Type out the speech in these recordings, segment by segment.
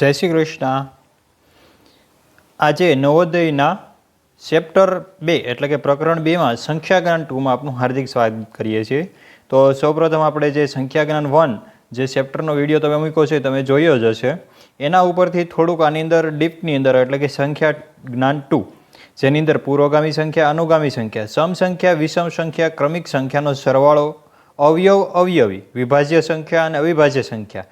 જય શ્રી કૃષ્ણ. આજે નવોદયના ચેપ્ટર 2 એટલે કે પ્રકરણ 2માં સંખ્યાજ્ઞાન 2માં આપનું હાર્દિક સ્વાગત કરીએ છીએ. તો સૌપ્રથમ આપણે જે સંખ્યાજ્ઞાન 1 જે ચેપ્ટરનો વિડીયો તમે મૂક્યો છે તમે જોયો જ હશે. એના ઉપરથી થોડુંક આની અંદર ડીપની અંદર એટલે કે સંખ્યાજ્ઞાન 2 જેની અંદર પૂર્વગામી સંખ્યા, અનુગામી સંખ્યા, સમ સંખ્યા, વિષમ સંખ્યા, ક્રમિક સંખ્યાનો સરવાળો, અવયવ, અવયવી, વિભાજ્ય સંખ્યા અને અવિભાજ્ય સંખ્યા,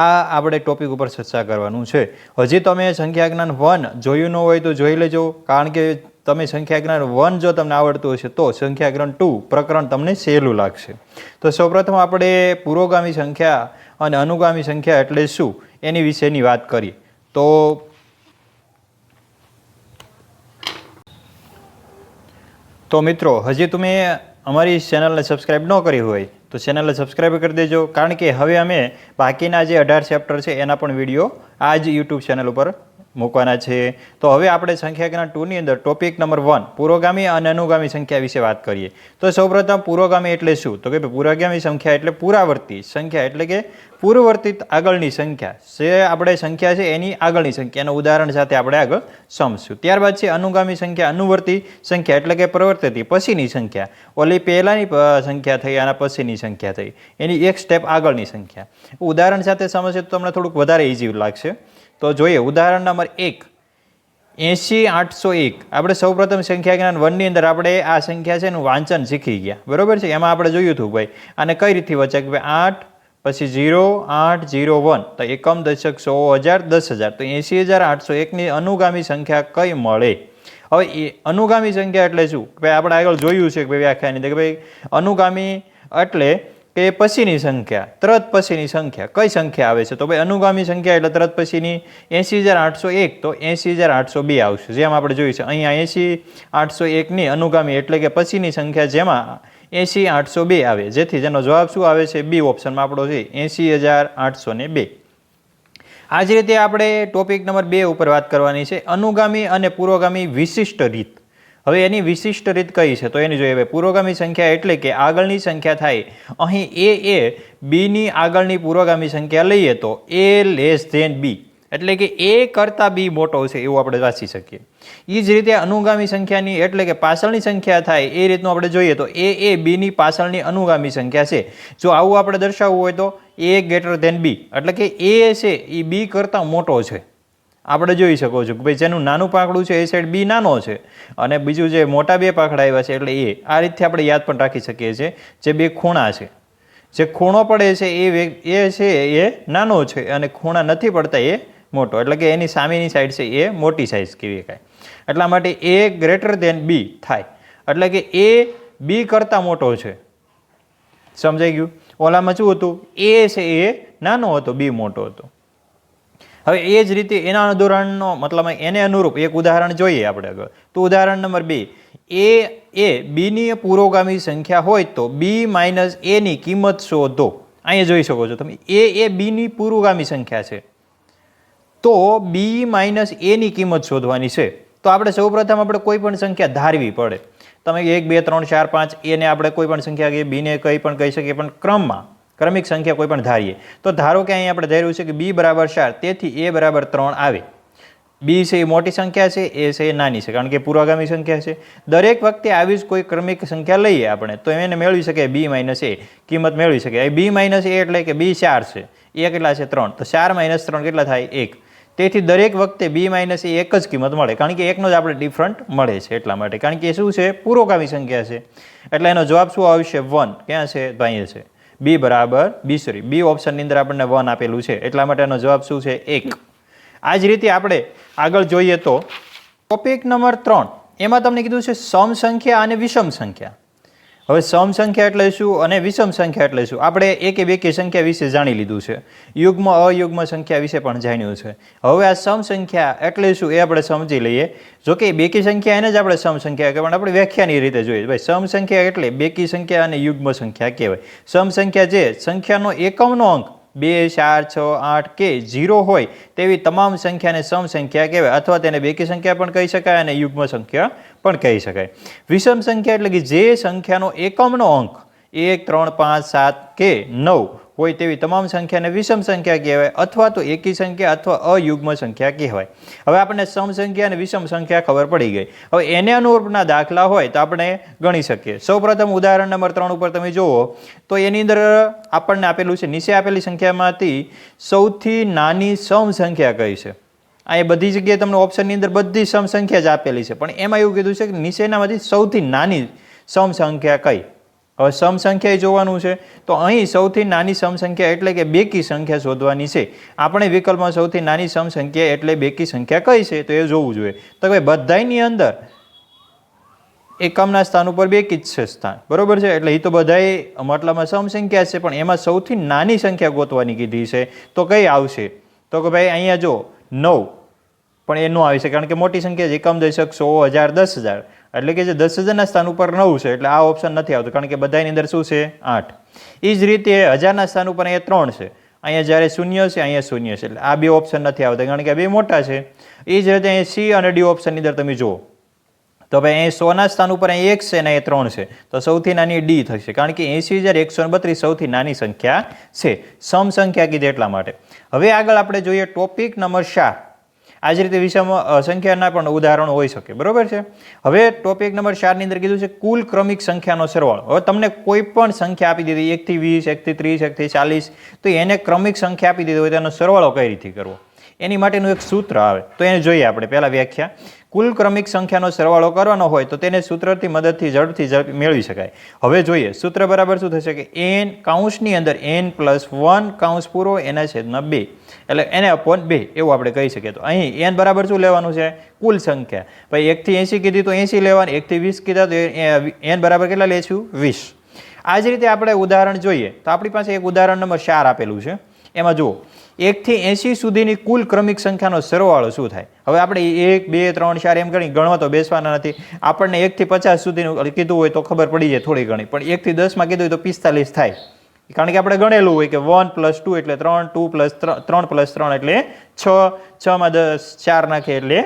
આ આપણે ટોપિક ઉપર ચર્ચા કરવાનું છે. હજી તમે સંખ્યાજ્ઞાન 1 જોયું ન હોય તો જોઈ લેજો, કારણ કે તમે સંખ્યાજ્ઞાન 1 જો તમને આવડતું હશે તો સંખ્યાજ્ઞાન 2 પ્રકરણ તમને સહેલું લાગશે. તો સૌપ્રથમ આપણે પૂર્વગામી સંખ્યા અને અનુગામી સંખ્યા એટલે શું એની વિશેની વાત કરીએ. તો મિત્રો, હજી તમે અમારી ચેનલને સબસ્ક્રાઈબ ન કરી હોય તો ચેનલને સબસ્ક્રાઈબ કરી દેજો, કારણ કે હવે અમે બાકીના જે 18 ચેપ્ટર છે એના પણ વિડીયો આ જ યુટ્યુબ ચેનલ ઉપર મૂકવાના છે. તો હવે આપણે સંખ્યાજ્ઞાન 2ની અંદર ટોપિક નંબર 1 પૂર્વગામી અને અનુગામી સંખ્યા વિશે વાત કરીએ. તો સૌપ્રથમ પૂર્વગામી એટલે શું? તો કે પૂર્વગામી સંખ્યા એટલે પુરાવર્તી સંખ્યા, એટલે કે પૂર્વવર્તિત આગળની સંખ્યા, જે આપણે સંખ્યા છે એની આગળની સંખ્યાનું ઉદાહરણ સાથે આપણે આગળ સમજશું. ત્યારબાદ છે અનુગામી સંખ્યા, અનુવર્તી સંખ્યા એટલે કે પ્રવર્તતી પછીની સંખ્યા. ઓલી પહેલાંની સંખ્યા થઈ અને પછીની સંખ્યા થઈ, એની એક સ્ટેપ આગળની સંખ્યા. ઉદાહરણ સાથે સમજશે તો તમને થોડુંક વધારે ઇઝી લાગશે. તો જોઈએ ઉદાહરણ નંબર 1, 80801. આપણે સૌપ્રથમ સંખ્યાજ્ઞાન 1ની અંદર આપણે આ સંખ્યા છે એનું વાંચન શીખી ગયા, બરોબર છે. એમાં આપણે જોયું હતું ભાઈ આને કઈ રીતથી વચાય કે ભાઈ 8 પછી 0 8 0 1, તો એકમ, દશક, 100, 1000, 10,000, તો 80801ની અનુગામી સંખ્યા કઈ મળે? હવે એ અનુગામી સંખ્યા એટલે શું? ભાઈ આપણે આગળ જોયું છે કે ભાઈ વ્યાખ્યાની કે ભાઈ અનુગામી એટલે કે પછીની સંખ્યા, તરત પછીની સંખ્યા. કઈ સંખ્યા આવે છે? તો ભાઈ અનુગામી સંખ્યા એટલે તરત પછીની 80801, તો 80802 આવશે. જેમ આપણે જોયું છે અહીંયા 80801ની અનુગામી એટલે કે પછીની સંખ્યા જેમાં 80802 આવે, જેથી જેનો જવાબ શું આવે છે? બી ઓપ્શનમાં આપણો છે 80802. આ જ રીતે આપણે ટોપિક નંબર 2 ઉપર વાત કરવાની છે, અનુગામી અને પૂર્વગામી વિશિષ્ટ રીત. હવે એની વિશિષ્ટ રીત કઈ છે? તો એની જોઈએ. પૂર્વગામી સંખ્યા એટલે કે આગળની સંખ્યા થાય, અહીં એ બીની આગળની પૂર્વગામી સંખ્યા લઈએ તો a લેસ ધેન બી, એટલે કે એ કરતાં બી મોટો છે એવું આપણે વાંચી શકીએ. એ જ રીતે અનુગામી સંખ્યાની એટલે કે પાછળની સંખ્યા થાય એ રીતનું આપણે જોઈએ તો એ બીની પાછળની અનુગામી સંખ્યા છે. જો આવું આપણે દર્શાવવું હોય તો a ગ્રેટર ધેન બી, એટલે કે એ છે એ બી કરતાં મોટો છે. આપણે જોઈ શકો છો કે ભાઈ જેનું નાનું પાંખડું છે એ સાઈડ બી નાનો છે અને બીજું જે મોટા બે પાંખડા આવ્યા છે એટલે એ. આ રીતથી આપણે યાદ પણ રાખી શકીએ છીએ. જે બે ખૂણા છે, જે ખૂણો પડે છે એ છે એ નાનો છે અને ખૂણા નથી પડતા એ મોટો, એટલે કે એની સામેની સાઈડ છે એ મોટી સાઈઝ કહેવાય કાંઈ. એટલા માટે એ ગ્રેટર ધેન બી થાય, એટલે કે એ બી કરતાં મોટો છે. સમજાઈ ગયું? ઓલામાં શું હતું? એ છે એ નાનો હતો, બી મોટો હતો. હવે એ જ રીતે એના ઉદાહરણનો મતલબ એને અનુરૂપ એક ઉદાહરણ જોઈએ આપણે આગળ. તો ઉદાહરણ નંબર 2, એ બીની પૂર્વગામી સંખ્યા હોય તો બી માઇનસ એની કિંમત શોધો. અહીંયા જોઈ શકો છો તમે એ બીની પૂર્વગામી સંખ્યા છે, તો બી માઇનસ એની કિંમત શોધવાની છે. તો આપણે સૌપ્રથમ આપણે કોઈ પણ સંખ્યા ધારવી પડે. તમે 1 2 3 4 5 એને આપણે કોઈ પણ સંખ્યા કહીએ, બીને કંઈ પણ કહી શકીએ, પણ ક્રમમાં ક્રમિક સંખ્યા કોઈ પણ ધારીએ. તો ધારો કે અહીં આપણે ધાર્યું છે કે બી બરાબર 4, તેથી એ બરાબર 3 આવે. બી છે એ મોટી સંખ્યા છે, એ છે એ નાની છે, કારણ કે પૂર્વગામી સંખ્યા છે. દરેક વખતે આવી જ કોઈ ક્રમિક સંખ્યા લઈએ આપણે તો એને મેળવી શકીએ બી માઇનસ એ કિંમત મેળવી શકીએ. બી માઇનસ એ એટલે કે બી 4 છે, એ કેટલા છે? 3, તો 4 માઇનસ 3 કેટલા થાય? 1. તેથી દરેક વખતે બી માઇનસ એ એક જ કિંમત મળે, કારણ કે એકનો જ આપણે ડિફરન્ટ મળે છે એટલા માટે, કારણ કે એ શું છે? પૂર્વગામી સંખ્યા છે. એટલે એનો જવાબ શું આવશે? 1. ક્યાં છે? તો અહીંયા છે બી બરાબર બી ઓપ્શનની અંદર આપણને 1 આપેલું છે, એટલા માટે એનો જવાબ શું છે? 1. આ જ રીતે આપણે આગળ જોઈએ તો ટોપિક નંબર 3, એમાં તમને કીધું છે સમ સંખ્યા અને વિષમ સંખ્યા. હવે સમ સંખ્યા એટલે શું અને વિષમ સંખ્યા એટલે શું? આપણે એકે બેકી સંખ્યા વિશે જાણી લીધું છે, યુગ્મ અયુગ્મ સંખ્યા વિશે પણ જાણ્યું છે. હવે આ સમ સંખ્યા એટલે શું એ આપણે સમજી લઈએ. જો કે બેકી સંખ્યા એને જ આપણે સમ સંખ્યા કહેવાય, પણ આપણે વ્યાખ્યાની રીતે જોઈએ. ભાઈ સમ સંખ્યા એટલે બેકી સંખ્યા અને યુગ્મ સંખ્યા કહેવાય. સમ સંખ્યા જે સંખ્યાનો એકમનો અંક 2 4 6 8 કે 0 હોય તેવી તમામ સંખ્યાને સમ સંખ્યા કહેવાય, અથવા તેને બેકી સંખ્યા પણ કહી શકાય અને યુગ્મ સંખ્યા પણ કહી શકાય. વિષમ સંખ્યા એટલે કે જે સંખ્યાનો એકમનો અંક 1 3 5 7 કે 9 હોય તેવી તમામ સંખ્યાને વિષમ સંખ્યા કહેવાય અથવા તો એકી સંખ્યા અથવા અયુગ્મ સંખ્યા કહેવાય. હવે આપણને સમ સંખ્યા અને વિષમ સંખ્યા ખબર પડી ગઈ. હવે એને અનુરૂપના દાખલા હોય તો આપણે ગણી શકીએ. સૌપ્રથમ ઉદાહરણ નંબર 3 ઉપર તમે જુઓ તો એની અંદર આપણને આપેલું છે નીચે આપેલી સંખ્યામાંથી સૌથી નાની સમ સંખ્યા કઈ છે. આ બધી જગ્યાએ તમને ઓપ્શનની અંદર બધી સમ સંખ્યા જ આપેલી છે, પણ એમાં એવું કીધું છે કે નીચેનામાંથી સૌથી નાની સમ સંખ્યા કઈ. હવે સમ સંખ્યા જોવાનું છે તો અહીં સૌથી નાની સમ સંખ્યા એટલે કે બેકી સંખ્યા શોધવાની છે. આપણે વિકલ્પમાં સૌથી નાની સમ સંખ્યા એટલે બેકી સંખ્યા કઈ છે તો એ જોવું જોઈએ. તો ભાઈ બધાની અંદર એકમના સ્થાન ઉપર બેકી જ છે સ્થાન, બરોબર છે. એટલે એ તો બધાય મતલબમાં સમ સંખ્યા છે, પણ એમાં સૌથી નાની સંખ્યા ગોતવાની કીધી છે તો કઈ આવશે? તો કે ભાઈ અહીંયા જો 9, પણ એ ન આવી શકે કારણ કે મોટી સંખ્યા છે. એકમ, દશક, 100, 1000, 10,000 એટલે કે જે 10,000ના સ્થાન ઉપર 9 છે એટલે આ ઓપ્શન નથી આવતો કારણ કે બધાની અંદર શું છે 8. એ જ રીતે 1000ના સ્થાન ઉપર અહીંયા 3 છે, અહીંયા જ્યારે 0 છે અહીંયા 0 છે એટલે આ બે ઓપ્શન નથી આવતા કારણ કે આ બે મોટા છે. એ જ રીતે અહીંયા સી અને ડી ઓપ્શનની અંદર તમે જુઓ તો ભાઈ અહીં 100ના સ્થાન ઉપર અહીં 1 છે અને અહીંયા 3 છે તો સૌથી નાની ડી થશે કારણ કે 80,132 સૌથી નાની સંખ્યા છે. સમ સંખ્યા કીધી એટલા માટે. હવે આગળ આપણે જોઈએ ટોપિક નંબર 4. આ જ રીતે વિષમ સંખ્યાના પણ ઉદાહરણો હોઈ શકે, બરોબર છે. હવે ટોપિક નંબર 4 ની અંદર કીધું છે કુલ ક્રમિક સંખ્યાનો સરવાળો. હવે તમને કોઈ પણ સંખ્યા આપી દીધી 1 થી 20, 1 થી 30, 1 થી 40, તો એને ક્રમિક સંખ્યા આપી દીધી હોય તેનો સરવાળો કઈ રીતે કરવો એની માટેનું એક સૂત્ર આવે તો એને જોઈએ આપણે. પહેલા વ્યાખ્યા, કુલ ક્રમિક સંખ્યાનો સરવાળો કરવાનો હોય તો તેને સૂત્રની મદદથી ઝડપથી મેળવી શકાય. હવે જોઈએ સૂત્ર બરાબર શું થશે કે n કૌંસની અંદર n+1 કૌંસ પૂરો એના છેદમાં 2 એટલે n/2 એવું આપણે કહી શકીએ. તો અહીં n બરાબર શું લેવાનું છે? કુલ સંખ્યા. ભાઈ 1 થી 80 કીધી તો 80 લેવાની, 1 થી 20 કીધા તો n બરાબર કેટલા લેશું? 20. આ જ રીતે આપણે ઉદાહરણ જોઈએ તો આપણી પાસે એક ઉદાહરણ નંબર 4 આપેલું છે. એમાં જુઓ 1 થી 80 સુધીની કુલ ક્રમિક સંખ્યાનો સરવાળો શું થાય? હવે આપણે 1, 2, 3, 4 એમ કરી ગણવા તો બેસવાના નથી. આપણને 1 થી 50 સુધીનું કીધું હોય તો ખબર પડી જાય થોડી ઘણી, પણ 1 થી 10 માં કીધું હોય તો 45 થાય કારણ કે આપણે ગણેલું હોય કે 1 + 2 એટલે 3, 2 + 3 + 3 એટલે 6, 6 માં 10, 4 નાખે એટલે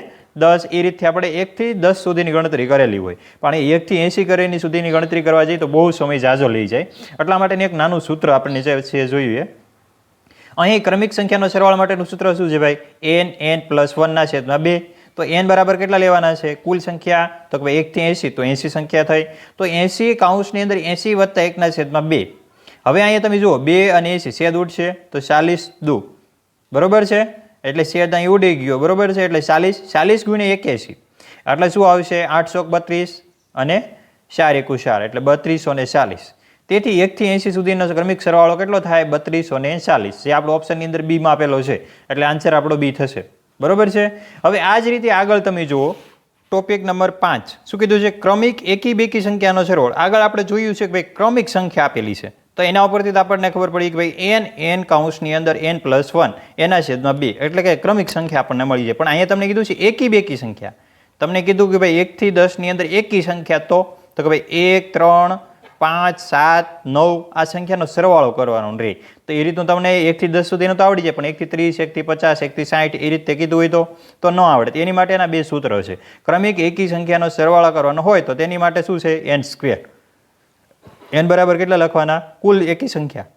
10. એ રીતથી આપણે 1 થી 10 સુધીની ગણતરી કરેલી હોય, પણ 1 થી 80 કરેની સુધીની ગણતરી કરવા જઈએ તો બહુ સમય જાજો લઈ જાય. એટલા માટે એક નાનું સૂત્ર આપણને છે જોઈએ. અહીં ક્રમિક સંખ્યાનો સરવાળો માટેનું સૂત્ર શું છે ભાઈ? n+1/2. તો n બરાબર કેટલા લેવાના છે? કુલ સંખ્યા. તો ભાઈ 1 થી 80 તો 80 સંખ્યા થઈ. તો 80 કૌંસની અંદર 80 + 1/2. હવે અહીંયા તમે જુઓ 2 અને 80 છેદ ઉડશે તો 40 દુ, બરોબર છે. એટલે છેદ અહીં ઉડી ગયો, બરોબર છે. એટલે 40 × 81 એટલે શું આવશે? 832 અને 4 × 4 એટલે 3240. તેથી 1 થી 80 સુધીનો ક્રમિક સરવાળો કેટલો થાય? 3240, જે આપણો ઓપ્શનની અંદર બી માં આપેલો છે એટલે આન્સર આપણો બી થશે, બરોબર છે. હવે આ જ રીતે આગળ તમે જુઓ ટોપિક નંબર 5 શું કીધું છે? ક્રમિક એકી બેકી સંખ્યાનો સરવાળો. આગળ આપણે જોયું છે કે ભાઈ ક્રમિક સંખ્યા આપેલી છે તો એના ઉપરથી આપણને ખબર પડી કે ભાઈ n કૌંસની અંદર n+1 એના છેદમાં 2 એટલે કે ક્રમિક સંખ્યા આપણને મળી જાય. પણ અહીંયા તમને કીધું છે એકી બેકી સંખ્યા. તમને કીધું કે ભાઈ 1 થી 10 ની અંદર એકી સંખ્યા તો કે ભાઈ 1, 3, 5, 7, 9 આ સંખ્યાનો સરવાળો કરવાનો રહે. તો એ રીતનું તમને 1 થી 10 સુધીનું તો આવડી જાય, પણ 1 થી 30, 1 થી 50, 1 થી 60 એ રીતે કીધું હોય તો ન આવડે. એની માટેના બે સૂત્ર છે. ક્રમિક એકી સંખ્યાનો સરવાળો કરવાનો હોય તો તેની માટે શું છે? n². n બરાબર કેટલા લખવાના? કુલ એકી સંખ્યા.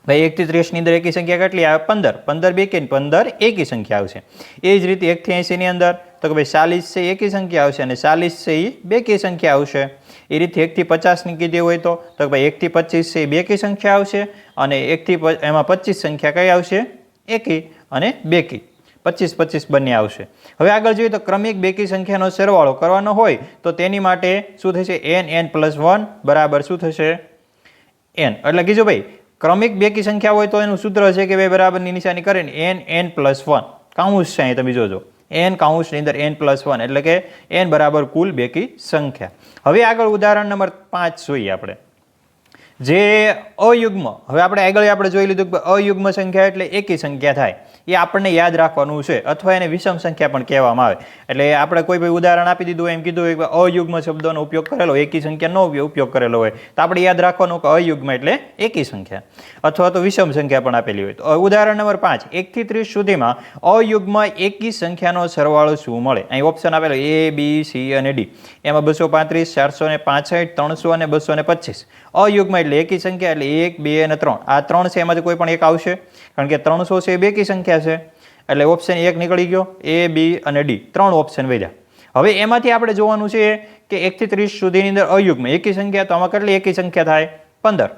ભાઈ 1 થી 30 ની અંદર એકી સંખ્યા કેટલી આવે? 15. 15 બેકી 15 એકી સંખ્યા આવશે. એ જ રીતે 1 થી 80 ની અંદર તો કે ભાઈ 40 છે એકી સંખ્યા આવશે અને 40 છે એ બેકી સંખ્યા આવશે. એ રીતે 1 થી 50 ની કીધી હોય તો કે ભાઈ 1 થી 25 છે એ બેકી સંખ્યા આવશે અને 1 થી એમાં 25 સંખ્યા કઈ આવશે? એકી અને બેકી. 25, 25 બંને આવશે. હવે આગળ જોઈએ તો ક્રમિક બેકી સંખ્યાનો સરવાળો કરવાનો હોય તો તેની માટે શું થશે? n+1 બરાબર શું થશે? n. એટલે કીધું ભાઈ ક્રમિક બેકી સંખ્યા હોય તો એનું સૂત્ર છે કે ભાઈ બરાબરની નિશાની કરીને n+1 કૌંસ છે અહીં તમે જોજો n કૌંસની અંદર n+1 એટલે કે n બરાબર કુલ બેકી સંખ્યા. હવે આગળ ઉદાહરણ નંબર 5 જોઈએ આપણે જે અયુગ્મ. હવે આપણે આગળ જોઈ લીધું કે અયુગ્મ સંખ્યા એટલે એકી સંખ્યા થાય. એ આપણને યાદ રાખવાનું છે, અથવા એને વિષમ સંખ્યા પણ કહેવામાં આવે. એટલે આપણે કોઈ ભાઈ ઉદાહરણ આપી દીધું હોય, એમ કીધું હોય કે અયુગ્મ શબ્દોનો ઉપયોગ કરેલો, એકી સંખ્યાનો ઉપયોગ કરેલો હોય, તો આપણે યાદ રાખવાનું કે અયુગ્મ એટલે એકી સંખ્યા, અથવા તો વિષમ સંખ્યા પણ આપેલી હોય. તો ઉદાહરણ નંબર 5, 1 થી 30 સુધીમાં અયુગ્મ એકી સંખ્યાનો સરવાળો શું મળે? અહીં ઓપ્શન આપેલો A, B, C અને D. એમાં 235, 465, 300 અને 225. અયુગ્મ એટલે એકી સંખ્યા એટલે 1, 2 અને 3. આ 3 છે, એમાંથી કોઈ પણ એક આવશે, કારણ કે 300 છે એ બેકી સંખ્યા છે, એટલે ઓપ્શન 1 નીકળી ગયો. A, B અને D 3 ઓપ્શન વધ્યા. હવે એમાંથી આપણે જોવાનું છે કે 1 થી 30 સુધીની અંદર અયુગ્મ એકી સંખ્યા, તો આમાં કેટલી એકી સંખ્યા થાય? 15.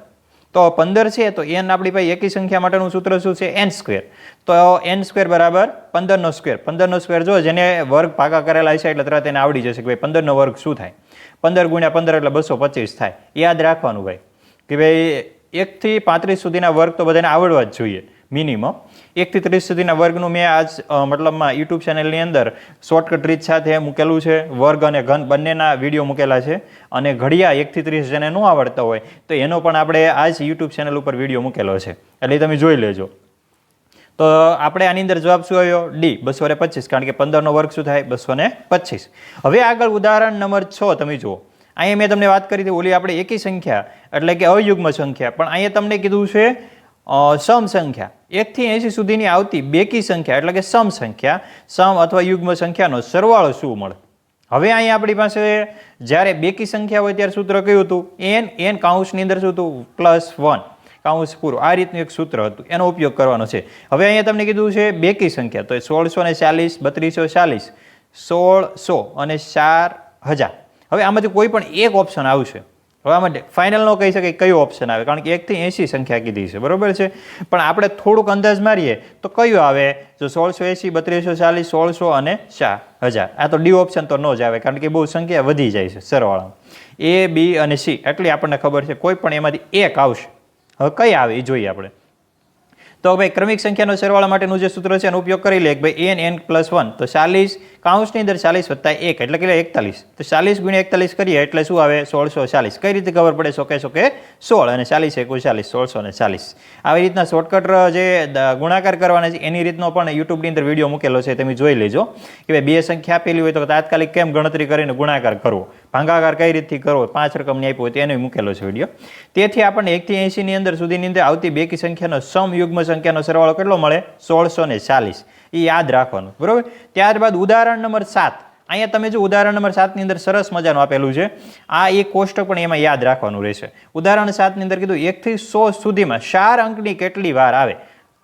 તો 15 છે, તો n આપણી પાસે એકી સંખ્યા માટેનું સૂત્ર શું છે? n². તો n² બરાબર 15 નો સ્ક્વેર. 15 નો સ્ક્વેર જો જેને વર્ગ ભાગા કરેલા છે એટલે તરત એને આવડી જશે કે ભાઈ 15 નો વર્ગ શું થાય. 15 ગુણ્યા 15 એટલે 225 થાય. યાદ રાખવાનું ભાઈ કે ભાઈ 1 થી 35 સુધીના વર્ગ તો બધાને આવડવા જ જોઈએ મિનિમમ. 1 થી 30 સુધીના વર્ગનું મેં આજ મતલબમાં યુટ્યુબ ચેનલની અંદર શોર્ટકટ રીત સાથે મૂકેલું છે. વર્ગ અને ઘન બંનેના વિડીયો મૂકેલા છે, અને ઘડિયા 1 થી 30 જેને ન આવડતા હોય તો એનો પણ આપણે આજ યુટ્યુબ ચેનલ ઉપર વિડીયો મૂકેલો છે, એટલે તમે જોઈ લેજો. તો આપણે આની અંદર જવાબ શું આવ્યો? D 225, કારણ કે 15 નો વર્ગ શું થાય? 225. હવે આગળ ઉદાહરણ નંબર 6 તમે જુઓ. અહીંયા મેં તમને વાત કરી હતી ઓલી આપણે એકી સંખ્યા એટલે કે અયુગ્મ સંખ્યા, પણ અહીંયા તમને કીધું છે સમ સંખ્યા. 1 થી 80 સુધીની આવતી બેકી સંખ્યા એટલે કે સમ સંખ્યા, સમ અથવા યુગ્મ સંખ્યાનો સરવાળો શું મળે? હવે અહીંયા આપણી પાસે જ્યારે બેકી સંખ્યા હોય ત્યારે સૂત્ર કયું હતું? n કાઉન્સની અંદર શું હતું? +1 કાઉન્સ પૂરું. આ રીતનું એક સૂત્ર હતું, એનો ઉપયોગ કરવાનો છે. હવે અહીંયા તમને કીધું છે બેકી સંખ્યા, તો 1640, 3240, 1600 અને 4000. હવે આમાંથી કોઈ પણ એક ઓપ્શન આવશે. હવે આમાં ફાઇનલ ન કહી શકાય કયો ઓપ્શન આવે, કારણ કે 1 થી 80 સંખ્યા કીધી છે, બરોબર છે. પણ આપણે થોડુંક અંદાજ મારીએ તો કયું આવે? જો 1680, 3240, 1600 અને 4000. આ તો ડી ઓપ્શન તો ન જ આવે, કારણ કે બહુ સંખ્યા વધી જાય છે સરવાળામાં. A, B અને C એટલી આપણને ખબર છે, કોઈ પણ એમાંથી એક આવશે. હવે કઈ આવે એ જોઈએ આપણે. તો ભાઈ ક્રમિક સંખ્યાનો સરવાળા માટેનું જે સૂત્ર છે એનો ઉપયોગ કરી લે કે ભાઈ n+1, તો 40 કાઉન્સની અંદર 40 વત્તા 1 એટલે કેટલા? 41. તો 40 ગુણ્યા 41 કરીએ એટલે શું આવે? 1640. કઈ રીતે ખબર પડે? સોકે 16 અને 40 × 40, 1640. આવી રીતના શોર્ટકટ જે ગુણાકાર કરવાના છે એની રીતનો પણ યુટ્યુબની અંદર વિડીયો મૂકેલો છે, તમે જોઈ લેજો કે ભાઈ બે સંખ્યા આપેલી હોય તો તાત્કાલિક કેમ ગણતરી કરીને ગુણાકાર કરવો, ભાગાકાર કઈ રીતથી કરવો, 5 રકમની આપી હોય તો એનો મૂકેલો છે વિડીયો. તેથી આપણને 1 થી 80 ની અંદર સુધીની અંદર આવતી બેકી સંખ્યાનો સમયુગ્મ સંખ્યાનો સરવાળો કેટલો મળે? 1640. એ યાદ રાખવાનું, બરોબર. ત્યારબાદ ઉદાહરણ નંબર 7. અહીંયા તમે જો ઉદાહરણ નંબર 7 ની અંદર સરસ મજાનું આપેલું છે. આ એક કોષ્ટક પણ એમાં યાદ રાખવાનું રહેશે. ઉદાહરણ 7 ની અંદર કીધું 1 થી 100 સુધીમાં 4 અંકની કેટલી વાર આવે?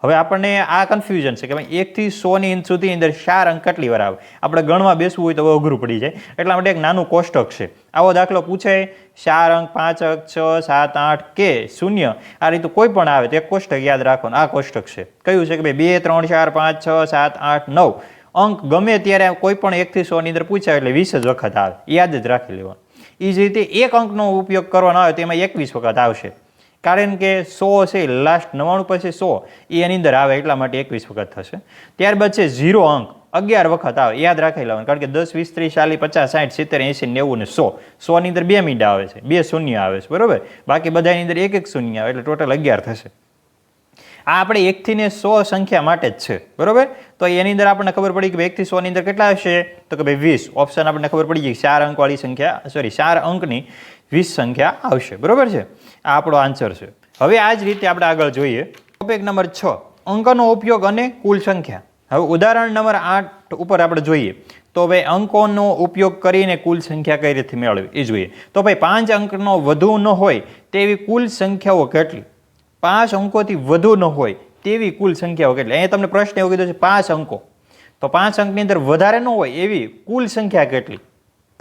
હવે આપણને આ કન્ફ્યુઝન છે કે ભાઈ 1 થી 100 ની સુધી અંદર 4 અંક કેટલી વાર આવે? આપણે ગણવા બેસવું હોય તો અઘરું પડી જાય, એટલા માટે એક નાનું કોષ્ટક છે. આવો દાખલો પૂછાય 4 અંક, 5 અંક, 6, 7, 8 કે 0, આ રીતે કોઈ પણ આવે તો એક કોષ્ટક યાદ રાખવાનું. આ કોષ્ટક છે, કયું છે કે ભાઈ 2, 3, 4, 5, 6, 7, 8, 9 અંક ગમે ત્યારે કોઈ પણ 1 થી 100 ની અંદર પૂછાય એટલે 20 જ વખત આવે, યાદ જ રાખી લેવાનું. એ જ રીતે એક અંકનો ઉપયોગ કરવાનો આવે તો એમાં 21 વખત આવશે, કારણ કે 100 છે લાસ્ટ 99 પછી 100 એ એની અંદર આવે, એટલા માટે 21 વખત થશે. ત્યારબાદ છે 0 અંક 11 વખત આવે, યાદ રાખી લેવાનું, કારણ કે 10, 20, 30, 40, 50, 60, 70, 80, 90 ને 100. 100 ની અંદર 2 મીંડા આવે છે, 2 શૂન્ય આવે છે, બરોબર. બાકી બધાની અંદર એક શૂન્ય આવે એટલે ટોટલ 11 થશે. આ આપણે 1 થી 100 સંખ્યા માટે જ છે, બરોબર. તો એની અંદર આપણને ખબર પડી કે 1 થી 100 ની અંદર કેટલા હશે? તો કે ભાઈ 20. ઓપ્શન આપણને ખબર પડી ગઈ, 4 અંકવાળી સંખ્યા, 4 અંકની 20 સંખ્યા આવશે, બરોબર છે. આ આપણો આન્સર છે. હવે આ જ રીતે આપણે આગળ જોઈએ ટોપિક નંબર 6, અંકોનો ઉપયોગ અને કુલ સંખ્યા. હવે ઉદાહરણ નંબર 8 ઉપર આપણે જોઈએ તો ભાઈ અંકોનો ઉપયોગ કરીને કુલ સંખ્યા કઈ રીતે મેળવવી એ જોઈએ. તો ભાઈ 5 અંકનો વધુ ન હોય તેવી કુલ સંખ્યાઓ કેટલી? 5 અંકોથી વધુ ન હોય તેવી કુલ સંખ્યાઓ કેટલી? અહીંયા તમને પ્રશ્ન એવો કીધો છે 5 અંકો, તો 5 અંકની અંદર વધારે ન હોય એવી કુલ સંખ્યા કેટલી?